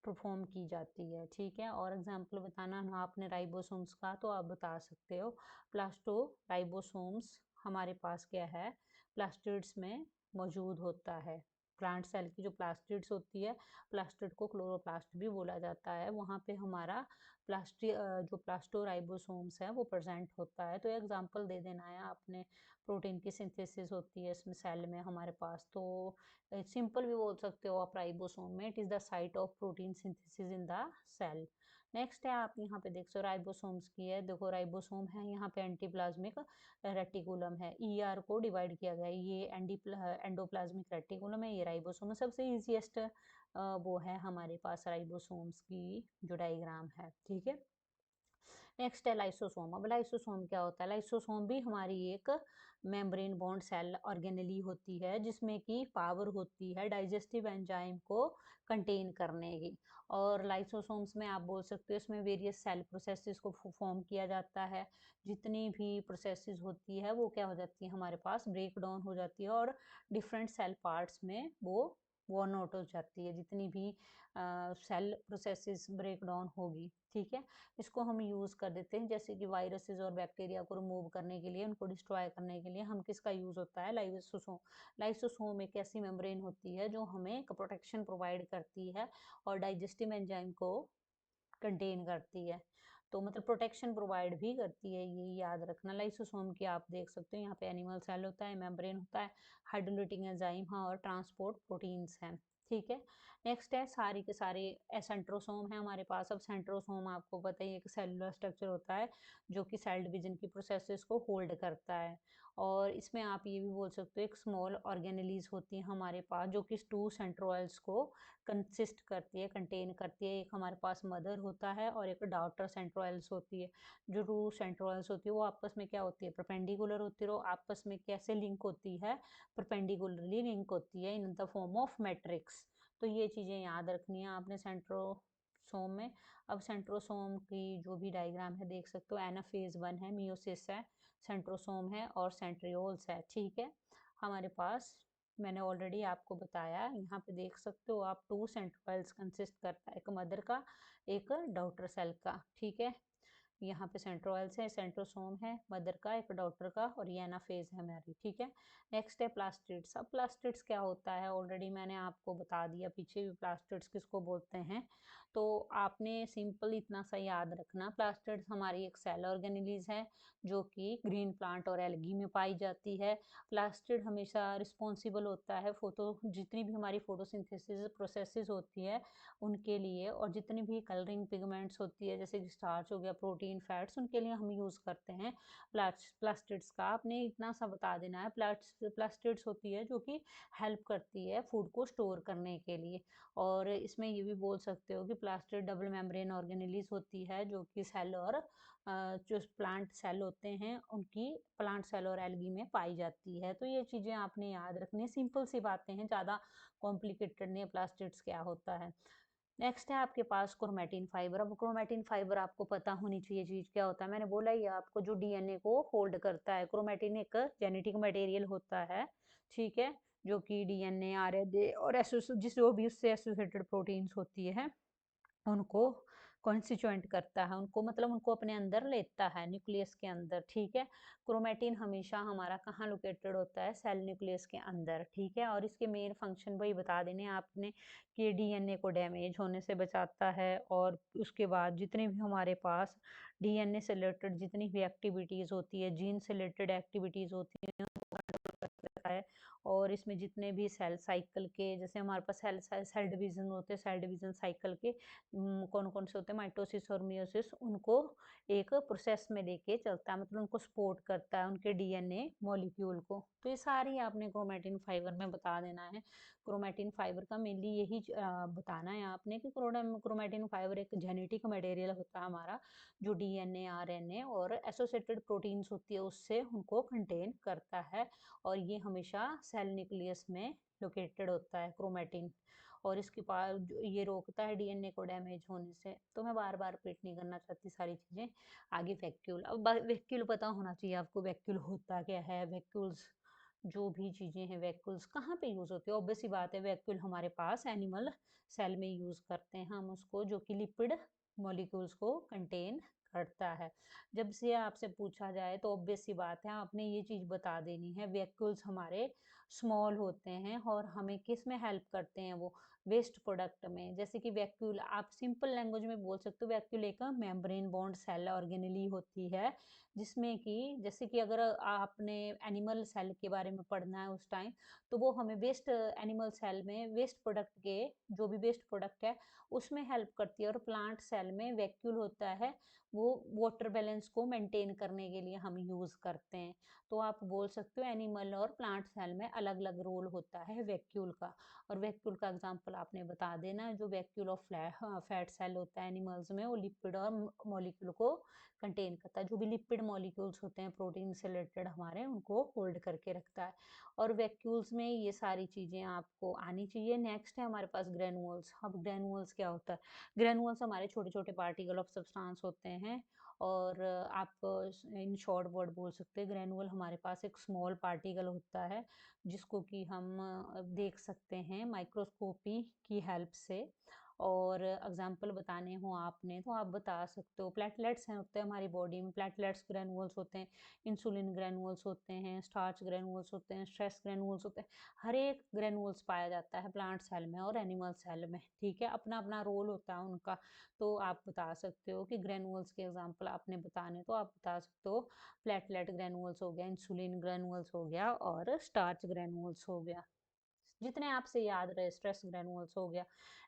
परफॉर्म की जाती है, ठीक है। और एग्जांपल बताना ना आपने राइबोसोम्स का, तो आप बता सकते हो प्लास्टो राइबोसोम्स हमारे पास क्या है, प्लास्टिड्स में मौजूद होता है। प्लांट सेल की जो प्लास्टिड्स होती है, प्लास्टिड को क्लोरोप्लास्ट भी बोला जाता है, वहाँ पे हमारा जो प्लास्टोराइबोसोम्स है वो प्रेजेंट होता है। तो एग्जांपल दे देना है आपने, प्रोटीन की सिंथेसिस होती है इसमें सेल में हमारे पास, तो सिंपल भी बोल सकते हो आप राइबोसोम में, it is the site of protein synthesis in the cell. Next है, आप यहाँ पे देख सकते हो राइबोसोम्स की है, देखो राइबोसोम है, यहाँ पे एंटीप्लाज्मिक रेटिकुलम है, ईआर को डिवाइड किया गया है, ये एंडोप्लाज्मिक रेटिकुलम है, ये राइबोसोम है। सबसे ईजिएस्ट वो है हमारे पास राइबोसोम्स की जो डायग्राम है, ठीक है। नेक्स्ट है लाइसोसोम। अब लाइसोसोम क्या होता है, लाइसोसोम भी हमारी एक मेम्ब्रेन बॉन्ड सेल ऑर्गेनेली होती है, जिसमें की पावर होती है डाइजेस्टिव एंजाइम को कंटेन करने की। और लाइसोसोम्स में आप बोल सकते हो इसमें वेरियस सेल प्रोसेसेस को फॉर्म किया जाता है। जितनी भी प्रोसेसेस होती है वो क्या हो जाती है हमारे पास, ब्रेक डाउन हो जाती है, और डिफरेंट सेल पार्ट्स में वो वॉर्न आउट हो जाती है, जितनी भी सेल प्रोसेसेस ब्रेक डाउन होगी, ठीक है। इसको हम यूज़ कर देते हैं, जैसे कि वायरसेस और बैक्टीरिया को रिमूव करने के लिए, उनको डिस्ट्रॉय करने के लिए हम किसका यूज़ होता है, लाइसोसोम। लाइसोसोम एक ऐसी मेम्ब्रेन होती है जो हमें एक प्रोटेक्शन प्रोवाइड करती है और डाइजेस्टिव एंजाइम को कंटेन करती है, तो मतलब प्रोटेक्शन प्रोवाइड भी करती है, ये याद रखना। लाइसोसोम की आप देख सकते हो यहाँ पे एनिमल सेल होता है, मेम्ब्रेन होता है, हाइड्रोलाइटिक एंजाइम हाँ, और ट्रांसपोर्ट प्रोटीन्स हैं, ठीक है। नेक्स्ट है, सारी के सारे सेंट्रोसोम है हमारे पास। अब सेंट्रोसोम आपको पता ही है, एक सेलुलर स्ट्रक्चर होता है जो कि सेल डिवीजन की प्रोसेसेस को होल्ड करता है, और इसमें आप ये भी बोल सकते हो एक स्मॉल ऑर्गेनेलीज होती है हमारे पास, जो कि 2 सेंट्रोइल्स को कंसिस्ट करती है, कंटेन करती है। एक हमारे पास मदर होता है और एक डॉटर सेंट्रोइल्स होती है। जो 2 सेंट्रोइल्स होती है वो आपस में क्या होती है, परपेंडिकुलर होती है, आपस में कैसे लिंक होती है, परपेंडिकुलरली लिंक होती है in the form of matrix. तो ये चीज़ें याद रखनी है आपने सेंट्रोसोम में। अब सेंट्रोसोम की जो भी डायग्राम है देख सकते हो, एनाफेज 1 है, मियोसिस है, सेंट्रोसोम है और सेंट्रियोल्स है, ठीक है। हमारे पास मैंने ऑलरेडी आपको बताया, यहाँ पे देख सकते हो आप, 2 सेंट्रोइल्स कंसिस्ट करता है, एक मदर का एक डॉटर सेल का, ठीक है। यहाँ पे सेंट्रोइल्स है, सेंट्रोसोम है मदर का, एक डॉटर का, और ये एनाफेज है हमारी, ठीक है। नेक्स्ट है प्लास्टिड्स। अब प्लास्टिड्स क्या होता है ऑलरेडी मैंने आपको बता दिया पीछे भी, प्लास्टिड्स किसको बोलते हैं। तो आपने सिंपल इतना सा याद रखना, प्लास्टिड्स हमारी एक सेल ऑर्गेनेलीज है जो कि ग्रीन प्लांट और एल्गी में पाई जाती है। प्लास्टिड हमेशा रिस्पॉन्सिबल होता है जितनी भी हमारी फोटोसिंथेसिस प्रोसेसेस होती है उनके लिए, और जितनी भी कलरिंग पिगमेंट्स होती है जैसे कि स्टार्च हो गया, प्रोटीन, फैट्स, उनके लिए हम यूज़ करते हैं प्लास्टिड्स का। आपने इतना सा बता देना है, प्लास्टिड्स होती है जो कि हेल्प करती है फूड को स्टोर करने के लिए। और इसमें ये भी बोल सकते हो कि प्लास्टिड डबल मेम्ब्रेन ऑर्गेनेलीज होती है जो कि सेल और जो प्लांट सेल होते हैं उनकी प्लांट सेल और एल्गी में पाई जाती है। तो ये चीज़ें आपने याद रखनी है, सिंपल सी बातें हैं, ज़्यादा कॉम्प्लिकेटेड नहीं है प्लास्टिड्स क्या होता है। नेक्स्ट है आपके पास क्रोमेटिन फाइबर। अब क्रोमेटिन फाइबर आपको पता होनी चाहिए चीज क्या होता है, मैंने बोला ही आपको, जो डीएनए को होल्ड करता है। क्रोमेटिन एक जेनेटिक मटेरियल होता है, ठीक है, जो कि डीएनए, आरएनए और जिस जो भी उससे एसोसिएटेड प्रोटीन्स होती है उनको कॉन्स्टिट्यूएंट करता है, उनको मतलब उनको अपने अंदर लेता है न्यूक्लियस के अंदर, ठीक है। क्रोमेटिन हमेशा हमारा कहाँ लोकेटेड होता है, सेल न्यूक्लियस के अंदर, ठीक है। और इसके मेन फंक्शन वही बता देने आपने कि डीएनए को डैमेज होने से बचाता है, और उसके बाद जितने भी हमारे पास डीएनए से रिलेटेड जितनी भी एक्टिविटीज़ होती है, जीन से रिलेटेड एक्टिविटीज़ होती है, है। और इसमें जितने भी सेल साइकिल के, जैसे हमारे पास सेल डिवीजन होते हैं, सेल डिवीजन साइकिल के कौन कौन से होते हैं, माइटोसिस और मियोसिस, उनको एक प्रोसेस में लेके चलता है, मतलब उनको सपोर्ट करता है उनके डीएनए मॉलिक्यूल को। तो ये सारी आपने क्रोमेटिन फाइबर में बता देना है। क्रोमेटिन फाइबर का मेनली यही बताना है आपने कि क्रोमेटिन फाइबर एक जेनेटिक मटेरियल होता है हमारा, जो डीएनए, आरएनए और एसोसिएटेड प्रोटीन्स होती है उससे उनको कंटेन करता है। और ये हमेशा सेल न्यूक्लियस में लोकेटेड होता है क्रोमेटिन, और इसके पास ये रोकता है डीएनए को डैमेज होने से। तो मैं बार बार रिपीट नहीं करना चाहती सारी चीज़ें। आगे वैक्यूल। अब वैक्यूल पता होना चाहिए आपको, वैक्यूल होता क्या है। वैक्यूल्स जो भी चीज़ें हैं, वैक्यूल्स कहाँ पे यूज़ होती है, ऑब्वियस सी बात है वैक्यूल हमारे पास एनिमल सेल में यूज़ करते हैं हम उसको, जो कि लिपिड मॉलिक्यूल्स को कंटेन करता है। जब से आपसे पूछा जाए तो ऑब्वियस सी बात है आपने ये चीज़ बता देनी है, वैक्यूल्स हमारे स्मॉल होते हैं और हमें किस में हेल्प करते हैं, वो वेस्ट प्रोडक्ट में। जैसे कि वैक्यूल आप सिंपल लैंग्वेज में बोल सकते हो, वैक्यूल एक मेम्ब्रेन बॉन्ड सेल ऑर्गेनेली होती है, जिसमें कि जैसे कि अगर आपने एनिमल सेल के बारे में पढ़ना है उस टाइम, तो वो हमें वेस्ट एनिमल सेल में वेस्ट प्रोडक्ट के, जो भी वेस्ट प्रोडक्ट है उसमें हेल्प करती है। और प्लांट सेल में वैक्यूल होता है, वो वाटर बैलेंस को मेंटेन करने के लिए हम यूज़ करते हैं। तो आप बोल सकते हो एनिमल और प्लांट सेल में अलग अलग रोल होता है वैक्यूल का। और वैक्यूल का एग्जांपल आपने बता देना, जो वैक्यूल ऑफ फैट सेल होता है एनिमल्स में, वो लिपिड और मॉलिक्यूल को कंटेन करता है। जो भी लिपिड मॉलिक्यूल्स होते हैं प्रोटीन से रिलेटेड हमारे, उनको होल्ड करके रखता है। और वैक्यूल्स में ये सारी चीज़ें आपको आनी चाहिए। नेक्स्ट है हमारे पास ग्रेनुअल्स। अब ग्रेनुअल्स क्या होता है, ग्रेनुअल्स हमारे छोटे छोटे पार्टिकल ऑफ सब्सटेंस होते हैं, और आप इन शॉर्ट वर्ड बोल सकते हैं ग्रेनुअल हमारे पास एक स्मॉल पार्टिकल होता है, जिसको कि हम देख सकते हैं माइक्रोस्कोपी की हेल्प से। और एग्जाम्पल बताने हो आपने तो आप बता सकते हो, प्लेटलेट्स हैं होते हैं हमारी बॉडी में, प्लेटलेट्स ग्रेनुअल्स होते हैं, इंसुलिन ग्रेनुअल्स होते हैं, स्टार्च ग्रेनुअल्स होते हैं, स्ट्रेस ग्रेनुअल्स होते हैं। हर एक ग्रेनुअल्स पाया जाता है प्लांट सेल में और एनिमल सेल में, ठीक है, अपना अपना रोल होता है उनका। तो आप बता सकते हो कि ग्रेनुअल्स के एग्जाम्पल आपने बताने तो आप बता सकते हो प्लेटलेट ग्रेनुअल्स हो गया, इंसुलिन ग्रेनुअल्स हो गया, और स्टार्च ग्रेनुअल्स हो गया, जितने आपसे याद रहे, स्ट्रेस ग्रेनुअल्स हो गया।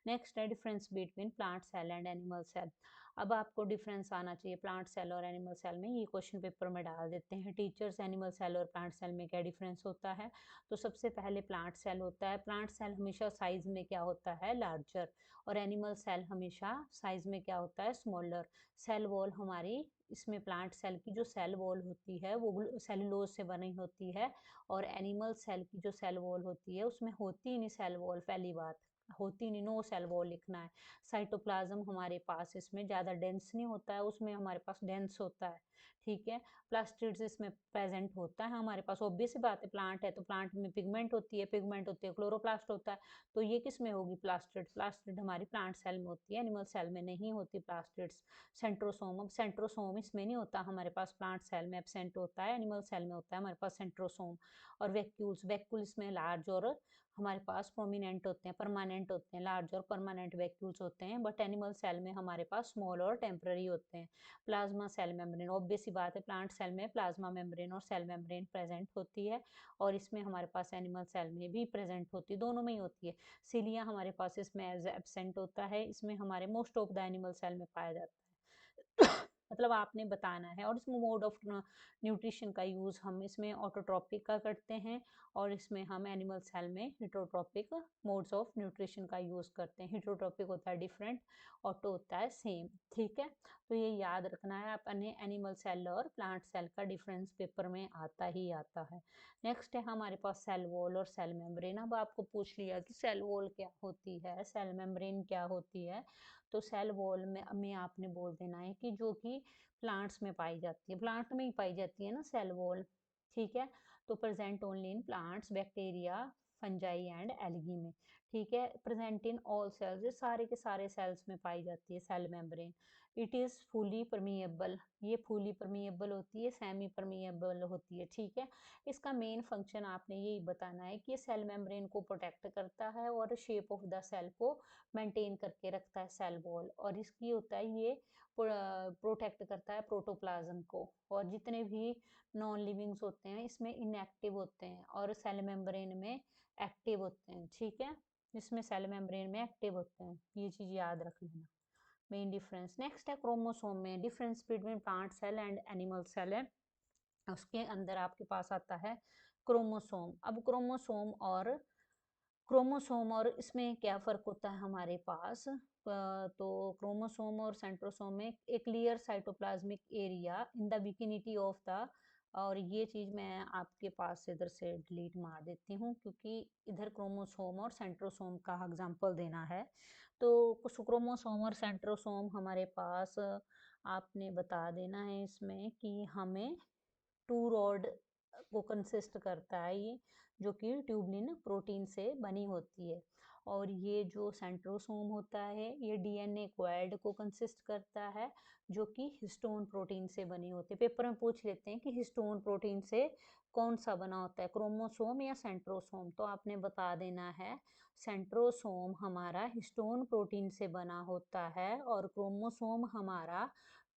नेक्स्ट है difference between plant cell and animal cell. अब आपको डिफरेंस आना चाहिए प्लांट सेल और एनिमल सेल में, ये क्वेश्चन पेपर में डाल देते हैं टीचर्स, एनिमल सेल और प्लांट सेल में क्या डिफरेंस होता है। तो सबसे पहले प्लांट सेल होता है, प्लांट सेल हमेशा साइज में क्या होता है, लार्जर, और एनिमल सेल हमेशा साइज में क्या होता है, स्मॉलर। सेल वॉल हमारी, इसमें प्लांट सेल की जो सेल वॉल होती है वो सेलुलोज से बनी होती है, और एनिमल सेल की जो सेल वॉल होती है उसमें होती ही नहीं सेल वॉल, पहली बात। होती नहीं, नो सेल वॉल लिखना है। साइटोप्लाज्म हमारे पास इसमें ज़्यादा डेंस नहीं होता है, उसमें हमारे पास डेंस होता है, ठीक है। प्लास्टिड्स इसमें प्रेजेंट होता है हमारे पास, ऑब्वियस सी बात है, प्लांट है तो प्लांट में पिगमेंट होती है, पिगमेंट होती है, क्लोरोप्लास्ट होता है, तो ये किस में होगी? प्लास्टिड। प्लास्टिड हमारी प्लांट सेल में होती है, एनिमल सेल में नहीं होती प्लास्टिड्स। सेंट्रोसोम, अब सेंट्रोसोम इसमें नहीं होता हमारे पास, प्लांट सेल में एब्सेंट होता है, एनिमल सेल में होता है हमारे पास सेंट्रोसोम। और वैक्यूल्स, वैक्यूल्स में लार्ज और हमारे पास प्रोमिनेंट होते हैं, परमानेंट होते हैं, लार्ज और परमानेंट वैक्यूल्स होते हैं, बट एनिमल सेल में हमारे पास स्मॉल और टेम्पररी होते हैं। प्लाज्मा सेल मेम्ब्रेन, ऑब्वियस सी बात है, प्लांट सेल में प्लाज्मा मेम्ब्रेन और सेल मेम्ब्रेन प्रेजेंट होती है, और इसमें हमारे पास एनिमल सेल में भी प्रेजेंट होती है, दोनों में ही होती है। सिलिया हमारे पास इसमें एज एब्सेंट होता है, इसमें हमारे most of the animal cell में पाया जाता है। मतलब आपने बताना है। और इसमें मोड ऑफ न्यूट्रिशन का यूज़ हम इसमें ऑटोट्रॉपिक का करते हैं, और इसमें हम एनिमल सेल में हिटरोट्रॉपिक मोड्स ऑफ न्यूट्रिशन का यूज़ करते हैं। हिटरोट्रॉपिक होता है डिफरेंट, ऑटो होता है सेम, ठीक है। तो ये याद रखना है, अपने एनिमल सेल और प्लांट सेल का डिफरेंस पेपर में आता ही आता है। नेक्स्ट है हमारे पास सेल वॉल और सेल मेम्ब्रेन। अब आपको पूछ लिया कि सेल वॉल क्या होती है, सेल मेम्ब्रेन क्या होती है, तो सेल वॉल में आपने बोल देना है कि जो कि प्लांट्स में पाई जाती है, प्लांट में ही पाई जाती है ना सेल वॉल, ठीक है। तो present only in plants, bacteria, fungi and algae में, ठीक है। प्रेजेंट इन ऑल सेल्स, ये सारे के सारे सेल्स में पाई जाती है cell membrane. It is fully permeable, ये फुली परमिएबल होती है, सेमी परमिएबल होती है, ठीक है। इसका मेन फंक्शन आपने यही बताना है कि ये सेल मेम्ब्रेन को प्रोटेक्ट करता है और शेप ऑफ द सेल को मेंटेन करके रखता है सेल वॉल, और इसकी होता है ये प्रोटेक्ट करता है प्रोटोप्लाज्म को, और जितने भी नॉन लिविंग्स होते हैं इसमें इनएक्टिव होते हैं और सेल मेम्ब्रेन में एक्टिव होते हैं, ठीक है। इसमें सेल मेम्ब्रेन में एक्टिव होते हैं, ये चीज़ याद रख लेना, मेन डिफरेंस। नेक्स्ट है क्रोमोसोम में difference between plant cell and animal cell है, उसके अंदर आपके पास आता है क्रोमोसोम। अब क्रोमोसोम और इसमें क्या फ़र्क होता है हमारे पास, तो क्रोमोसोम और सेंट्रोसोम में एक clear cytoplasmic area in the vicinity of the, और ये चीज़ मैं आपके पास इधर से डिलीट मार देती हूँ क्योंकि इधर क्रोमोसोम और सेंट्रोसोम का एग्जांपल देना है। तो कुछ क्रोमोसोम और सेंट्रोसोम हमारे पास आपने बता देना है इसमें कि हमें टू रॉड को कंसिस्ट करता है ये, जो कि ट्यूबलिन प्रोटीन से बनी होती है। और ये जो सेंट्रोसोम होता है ये डीएनए क्वाड को कंसिस्ट करता है, जो कि हिस्टोन प्रोटीन से बनी होती है। पेपर में पूछ लेते हैं कि हिस्टोन प्रोटीन से कौन सा बना होता है, क्रोमोसोम या सेंट्रोसोम, तो आपने बता देना है सेंट्रोसोम हमारा हिस्टोन प्रोटीन से बना होता है और क्रोमोसोम हमारा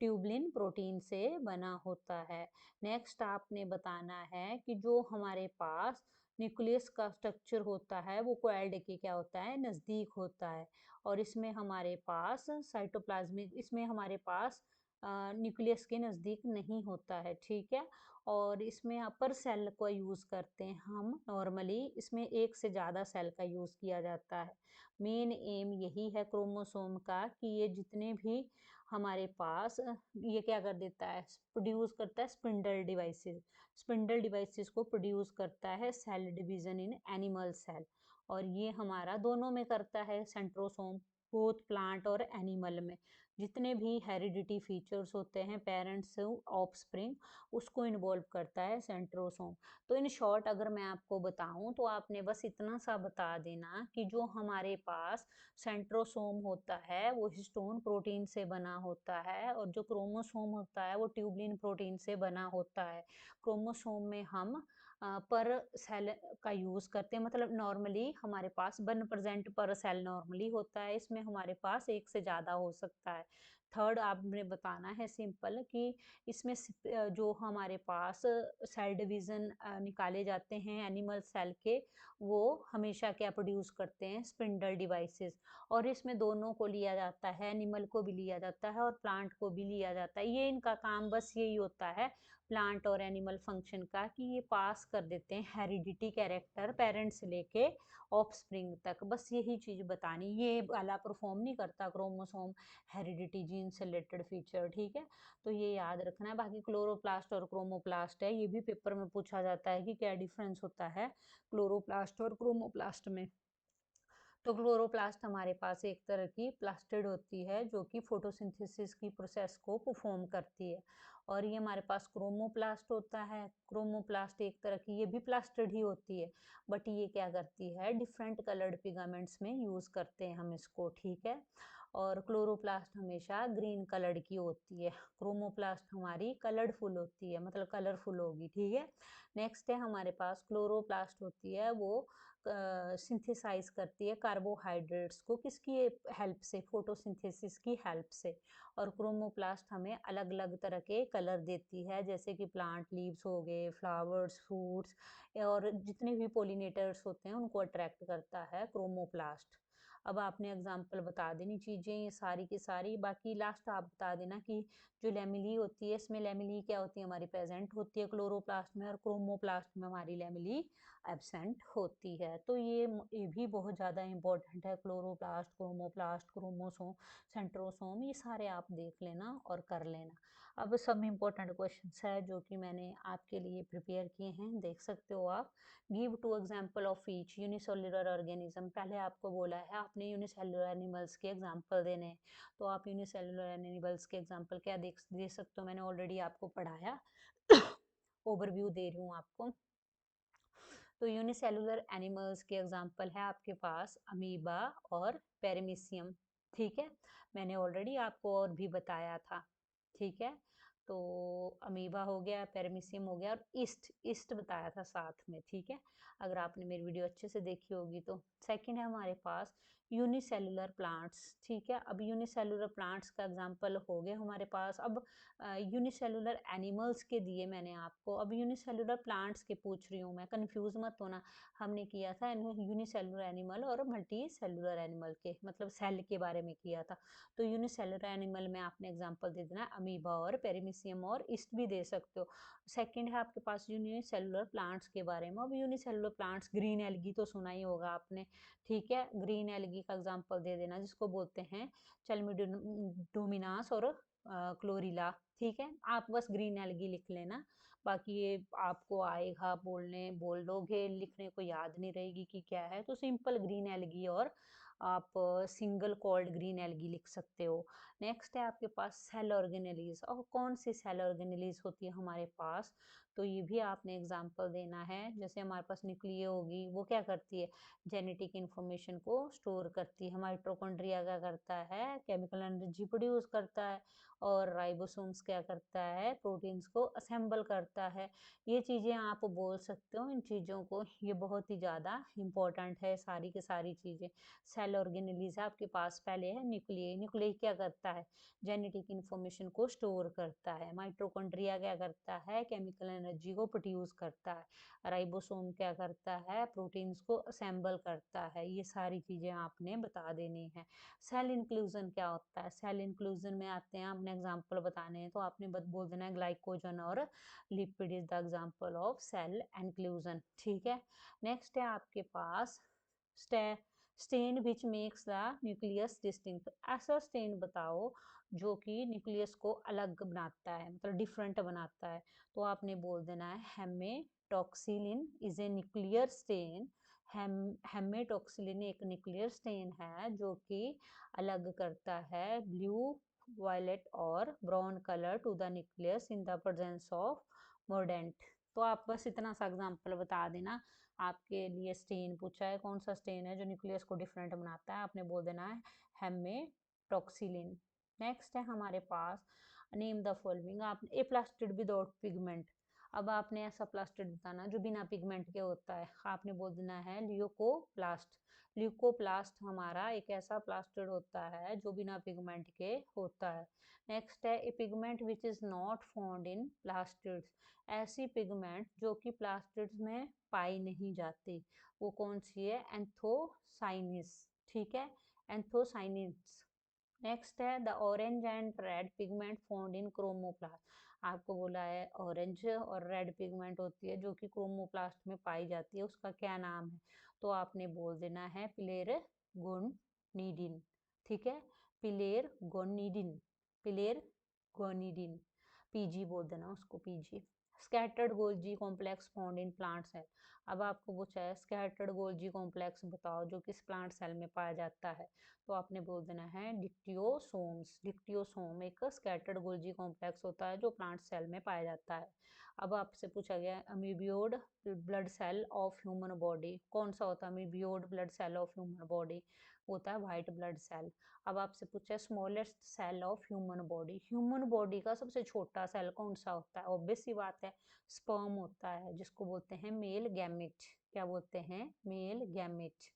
ट्यूबलिन प्रोटीन से बना होता है। नेक्स्ट आपने बताना है कि जो हमारे पास न्यूक्लियस का स्ट्रक्चर होता है वो क्वाड के क्या होता है, नज़दीक होता है, और इसमें हमारे पास साइटोप्लाज्मिक, इसमें हमारे पास न्यूक्लियस के नज़दीक नहीं होता है, ठीक है। और इसमें अपर सेल को यूज़ करते हैं हम नॉर्मली, इसमें एक से ज़्यादा सेल का यूज़ किया जाता है। मेन एम यही है क्रोमोसोम का कि ये जितने भी हमारे पास ये क्या कर देता है, प्रोड्यूस करता है स्पिंडल डिवाइसेस, स्पिंडल डिवाइसेस को प्रोड्यूस करता है cell division in animal cell, और ये हमारा दोनों में करता है सेंट्रोसोम, बोथ प्लांट और एनिमल में। जितने भी हेरिडिटी फीचर्स होते हैं पेरेंट्स ऑफस्प्रिंग, उसको इन्वॉल्व करता है सेंट्रोसोम। तो इन शॉर्ट अगर मैं आपको बताऊं तो आपने बस इतना सा बता देना कि जो हमारे पास सेंट्रोसोम होता है वो हिस्टोन प्रोटीन से बना होता है, और जो क्रोमोसोम होता है वो ट्यूबलिन प्रोटीन से बना होता है। क्रोमोसोम में हम पर सेल का यूज़ करते हैं, मतलब नॉर्मली हमारे पास 1% पर सेल नॉर्मली होता है, इसमें हमारे पास एक से ज़्यादा हो सकता है। थर्ड आपने बताना है सिंपल कि इसमें जो हमारे पास सेल डिवीज़न निकाले जाते हैं एनिमल सेल के, वो हमेशा क्या प्रोड्यूस करते हैं, स्पिंडल डिवाइसेस, और इसमें दोनों को लिया जाता है, एनिमल को भी लिया जाता है और प्लांट को भी लिया जाता है। ये इनका काम बस यही होता है प्लांट और एनिमल फंक्शन का कि ये पास कर देते हैं हेरिडिटी कैरेक्टर पेरेंट्स से लेके ऑफस्प्रिंग तक, बस यही चीज़ बतानी, ये वाला परफॉर्म नहीं करता क्रोमोसोम हेरिडिटी जीन से रिलेटेड फीचर, ठीक है। तो ये याद रखना है। बाकी क्लोरोप्लास्ट और क्रोमोप्लास्ट है, ये भी पेपर में पूछा जाता है कि क्या डिफरेंस होता है क्लोरोप्लास्ट और क्रोमोप्लास्ट में। तो क्लोरोप्लास्ट हमारे पास एक तरह की प्लास्टिड होती है जो कि फोटोसिंथेसिस की प्रोसेस को परफॉर्म करती है। और ये हमारे पास क्रोमोप्लास्ट होता है। क्रोमोप्लास्ट एक तरह की ये भी प्लास्टिड ही होती है, बट ये क्या करती है, डिफरेंट कलर्ड पिगमेंट्स में यूज करते हैं हम इसको, ठीक है। और क्लोरोप्लास्ट हमेशा ग्रीन कलर्ड की होती है। क्रोमोप्लास्ट हमारी कलरफुल होती है, मतलब कलरफुल होगी, ठीक है। नेक्स्ट है हमारे पास क्लोरोप्लास्ट होती है, वो सिंथेसाइज करती है कार्बोहाइड्रेट्स को, किसकी हेल्प से, फोटोसिंथेसिस की हेल्प से। और क्रोमोप्लास्ट हमें अलग अलग तरह के कलर देती है, जैसे कि प्लांट लीव्स हो गए, फ्लावर्स, फ्रूट्स, और जितने भी पोलिनेटर्स होते हैं उनको अट्रैक्ट करता है क्रोमोप्लास्ट। अब आपने एग्जाम्पल बता देनी चीज़ें ये सारी की सारी, बाकी लास्ट आप बता देना कि जो लेमिली होती है, इसमें लेमिली क्या होती है, हमारी प्रेजेंट होती है क्लोरोप्लास्ट में, और क्रोमोप्लास्ट में हमारी लेमिली एब्सेंट होती है। तो ये भी बहुत ज़्यादा इंपॉर्टेंट है, क्लोरोप्लास्ट, क्रोमोप्लास्ट, क्रोमोसोम, सेंट्रोसोम, ये सारे आप देख लेना और कर लेना। अब सब इम्पोर्टेंट क्वेश्चंस है जो कि मैंने आपके लिए प्रिपेयर किए हैं, देख सकते हो आप। Give two example of each unicellular organism, पहले आपको बोला है आपने यूनिसेलुलर एनिमल्स के एग्जाम्पल देने हैं, तो आप यूनिसेलुलर एनिमल्स के एग्जाम्पल क्या दे सकते हो, मैंने ऑलरेडी आपको पढ़ाया। ओवरव्यू दे रही हूँ आपको। तो यूनिसेलुलर एनिमल्स के एग्जाम्पल है आपके पास अमीबा और पेरिमीशियम, ठीक है। मैंने ऑलरेडी आपको और भी बताया था, ठीक है। तो अमीबा हो गया, पेरिमीशियम हो गया, और ईस्ट ईस्ट बताया था साथ में, ठीक है। अगर आपने मेरी वीडियो अच्छे से देखी होगी तो। सेकंड है हमारे पास यूनिसेलुलर प्लांट्स, ठीक है। अब यूनिसेलुलर प्लांट्स का एग्जाम्पल हो गए हमारे पास। अब यूनिसेलुलर एनिमल्स के दिए मैंने आपको, अब यूनिसेलुलर प्लांट्स के पूछ रही हूँ मैं, कंफ्यूज मत होना। हमने किया था यूनिसेलुलर एनिमल और मल्टी सेलुलर एनिमल के, मतलब सेल के बारे में किया था। तो यूनिसेलुलर एनिमल में आपने एग्जांपल दे देना अमीबा और पेरिमीशियम, और ईस्ट भी दे सकते हो। सेकंड है आपके पास यूनिसेलुलर प्लांट्स के बारे में। अब यूनिसेलुलर प्लांट्स, ग्रीन एल्गी तो सुना ही होगा आपने, ठीक है। ग्रीन एल्गी का एग्जांपल दे देना, जिसको बोलते हैं चलमिडोमिनास और क्लोरीला, ठीक है। आप बस ग्रीन एल्गी लिख लेना, बाकी ये आपको आएगा, बोल दोगे, लिखने को याद नहीं रहेगी कि क्या है, तो सिंपल ग्रीन एल्गी और आप सिंगल कोल्ड ग्रीन एल्गी लिख सकते हो। नेक्स्ट है आपके पास सेल ऑर्गेनेलीज, और कौन सी सेल ऑर्गेनेलीज होती है हमारे पास, तो ये भी आपने एग्जांपल देना है। जैसे हमारे पास न्यूक्लिया होगी, वो क्या करती है, जेनेटिक इंफॉर्मेशन को स्टोर करती है। माइटोकॉन्ड्रिया क्या करता है, केमिकल एनर्जी प्रोड्यूस करता है। और राइबोसोम्स क्या करता है, प्रोटीन्स को असेंबल करता है। ये चीज़ें आप बोल सकते हो इन चीज़ों को, ये बहुत ही ज़्यादा इंपॉर्टेंट है सारी की सारी चीज़ें। सेल ऑर्गेनेलीज आपके पास पहले है न्यूक्लियस, न्यूक्लियस क्या करता है, जेनेटिक इंफॉर्मेशन को स्टोर करता है। माइटोकॉन्ड्रिया क्या करता है, केमिकल एनर्जी को प्रोड्यूस करता है। राइबोसोम क्या करता है, प्रोटीन्स को असेंबल करता है। ये सारी चीज़ें आपने बता देनी है। सेल इंक्लूजन क्या होता है, सेल इंक्लूजन में आते हैं, आपने एग्जांपल बताने हैं, तो आपने बोल देना है ग्लाइकोजन और lipid is the example of cell inclusion, ठीक है। नेक्स्ट है आपके पास stain which makes the nucleus distinct, ऐसा स्टेन बताओ जो कि न्यूक्लियस को अलग बनाता है, मतलब डिफरेंट बनाता है। तो आपने बोल देना है haematoxylin is a nuclear stain. Haematoxylin एक न्यूक्लियर स्टेन है जो कि अलग करता है ब्लू, वायलेट और brown colour to the nucleus in the presence of mordant. तो आप बस इतना सा एग्जांपल बता देना। आपके लिए स्टेन पूछा है, कौन सा स्टेन है जो न्यूक्लियस को डिफरेंट बनाता है, आपने बोल देना है हेमेटॉक्सिलिन। नेक्स्ट है हमारे पास नेम द फॉलोइंग, आप ए प्लास्टिड विदाउट पिगमेंट। अब आपने ऐसा प्लास्टिड बताना जो बिना पिगमेंट के होता है, आपने बोल देना है ल्यूकोप्लास्ट। ल्यूकोप्लास्ट हमारा एक ऐसा प्लास्टिड होता है जो बिना पिगमेंट के होता है। नेक्स्ट है a pigment which is not found in plastids, ऐसी पिगमेंट जो कि प्लास्टिड्स में पाई नहीं जाती, वो कौन सी है, एंथोसाइनिस, ठीक है, एंथोसाइनिस। नेक्स्ट है the orange and red pigment found in chromoplast, आपको बोला है ऑरेंज और रेड पिगमेंट होती है जो कि क्रोमोप्लास्ट में पाई जाती है, उसका क्या नाम है, तो आपने बोल देना है पिलेरगोनिडिन, ठीक है, पिलेरगोनिडिन, पिलेरगोनिडिन, पीजी बोल देना उसको, PG. Scattered Golgi complex found in plant cell. अब आपको पूछा है स्कैटर्ड गोल्जी कॉम्प्लेक्स बताओ जो किस प्लांट सेल में पाया जाता है, तो आपने बोल देना है डिक्टियोसोम्स। डिक्टियोसोम एक स्कैटर्ड गोल्जी कॉम्प्लेक्स होता है जो प्लांट सेल में पाया जाता है। अब आपसे पूछा गया amoeboid blood cell of human body, कौन सा होता है amoeboid blood cell of human body, होता है व्हाइट ब्लड सेल। अब आपसे पूछा है smallest cell of human body, human body का सबसे छोटा सेल कौन सा होता है, ऑब्वियस सी बात है स्पर्म होता है, जिसको बोलते हैं मेल गैमेट। क्या बोलते हैं, मेल गैमेट।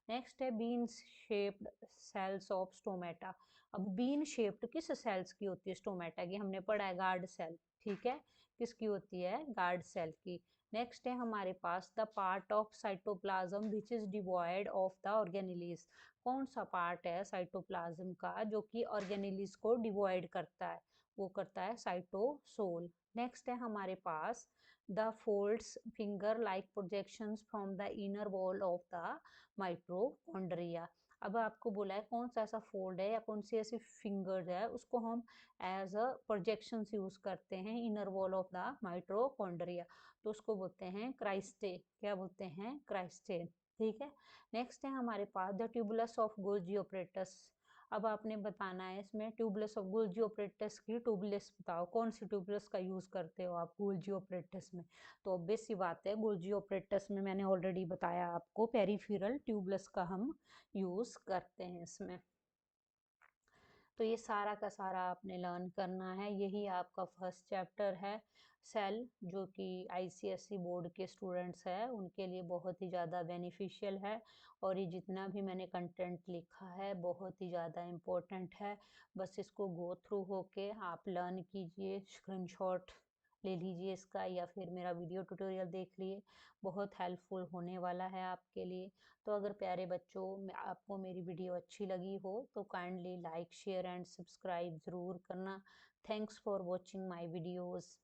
नेक्स्ट है bean shaped cells of stomata. अब बीन शेप्ड किस सेल्स की होती है, स्टोमेटा की, हमने पढ़ा है गार्ड सेल, ठीक है, किसकी होती है, गार्ड सेल की। नेक्स्ट है हमारे पास the part of cytoplasm which is devoid of the organelles, कौन सा पार्ट है साइटोप्लाज्म का जो कि ऑर्गेनेलिज को डिवॉइड करता है, वो करता है साइटोसोल। नेक्स्ट है हमारे पास the folds finger like projections from the inner wall of the mitochondria. अब आपको बोला है कौन सा ऐसा फोल्ड है या कौन सी ऐसी फिंगर्स है उसको हम एज अ प्रोजेक्शन यूज करते हैं inner wall of the mitochondria, तो उसको बोलते हैं क्राइस्टे। क्या बोलते हैं, क्राइस्टे, ठीक है। नेक्स्ट है हमारे पास the tubules of Golgi apparatus. अब आपने बताना है इसमें ट्यूबुलस ऑफ गोल्जी ऑपरेटस की ट्यूबुलस बताओ, कौन सी ट्यूबुलस का यूज करते हो आप गोल्जी ऑपरेटस में, तो ऑब्वियस सी बात है गोल्जी ऑपरेटस में मैंने ऑलरेडी बताया आपको पेरिफेरल ट्यूबुलस का हम यूज करते हैं इसमें। तो ये सारा का सारा आपने लर्न करना है, यही आपका फर्स्ट चैप्टर है सेल, जो कि आईसीएसई बोर्ड के स्टूडेंट्स हैं उनके लिए बहुत ही ज़्यादा बेनिफिशियल है। और ये जितना भी मैंने कंटेंट लिखा है बहुत ही ज़्यादा इम्पोर्टेंट है, बस इसको गो थ्रू होके आप लर्न कीजिए, स्क्रीनशॉट ले लीजिए इसका या फिर मेरा वीडियो ट्यूटोरियल देख लिए, बहुत हेल्पफुल होने वाला है आपके लिए। तो अगर प्यारे बच्चों आपको मेरी वीडियो अच्छी लगी हो तो kindly like share and subscribe ज़रूर करना। Thanks for watching my videos.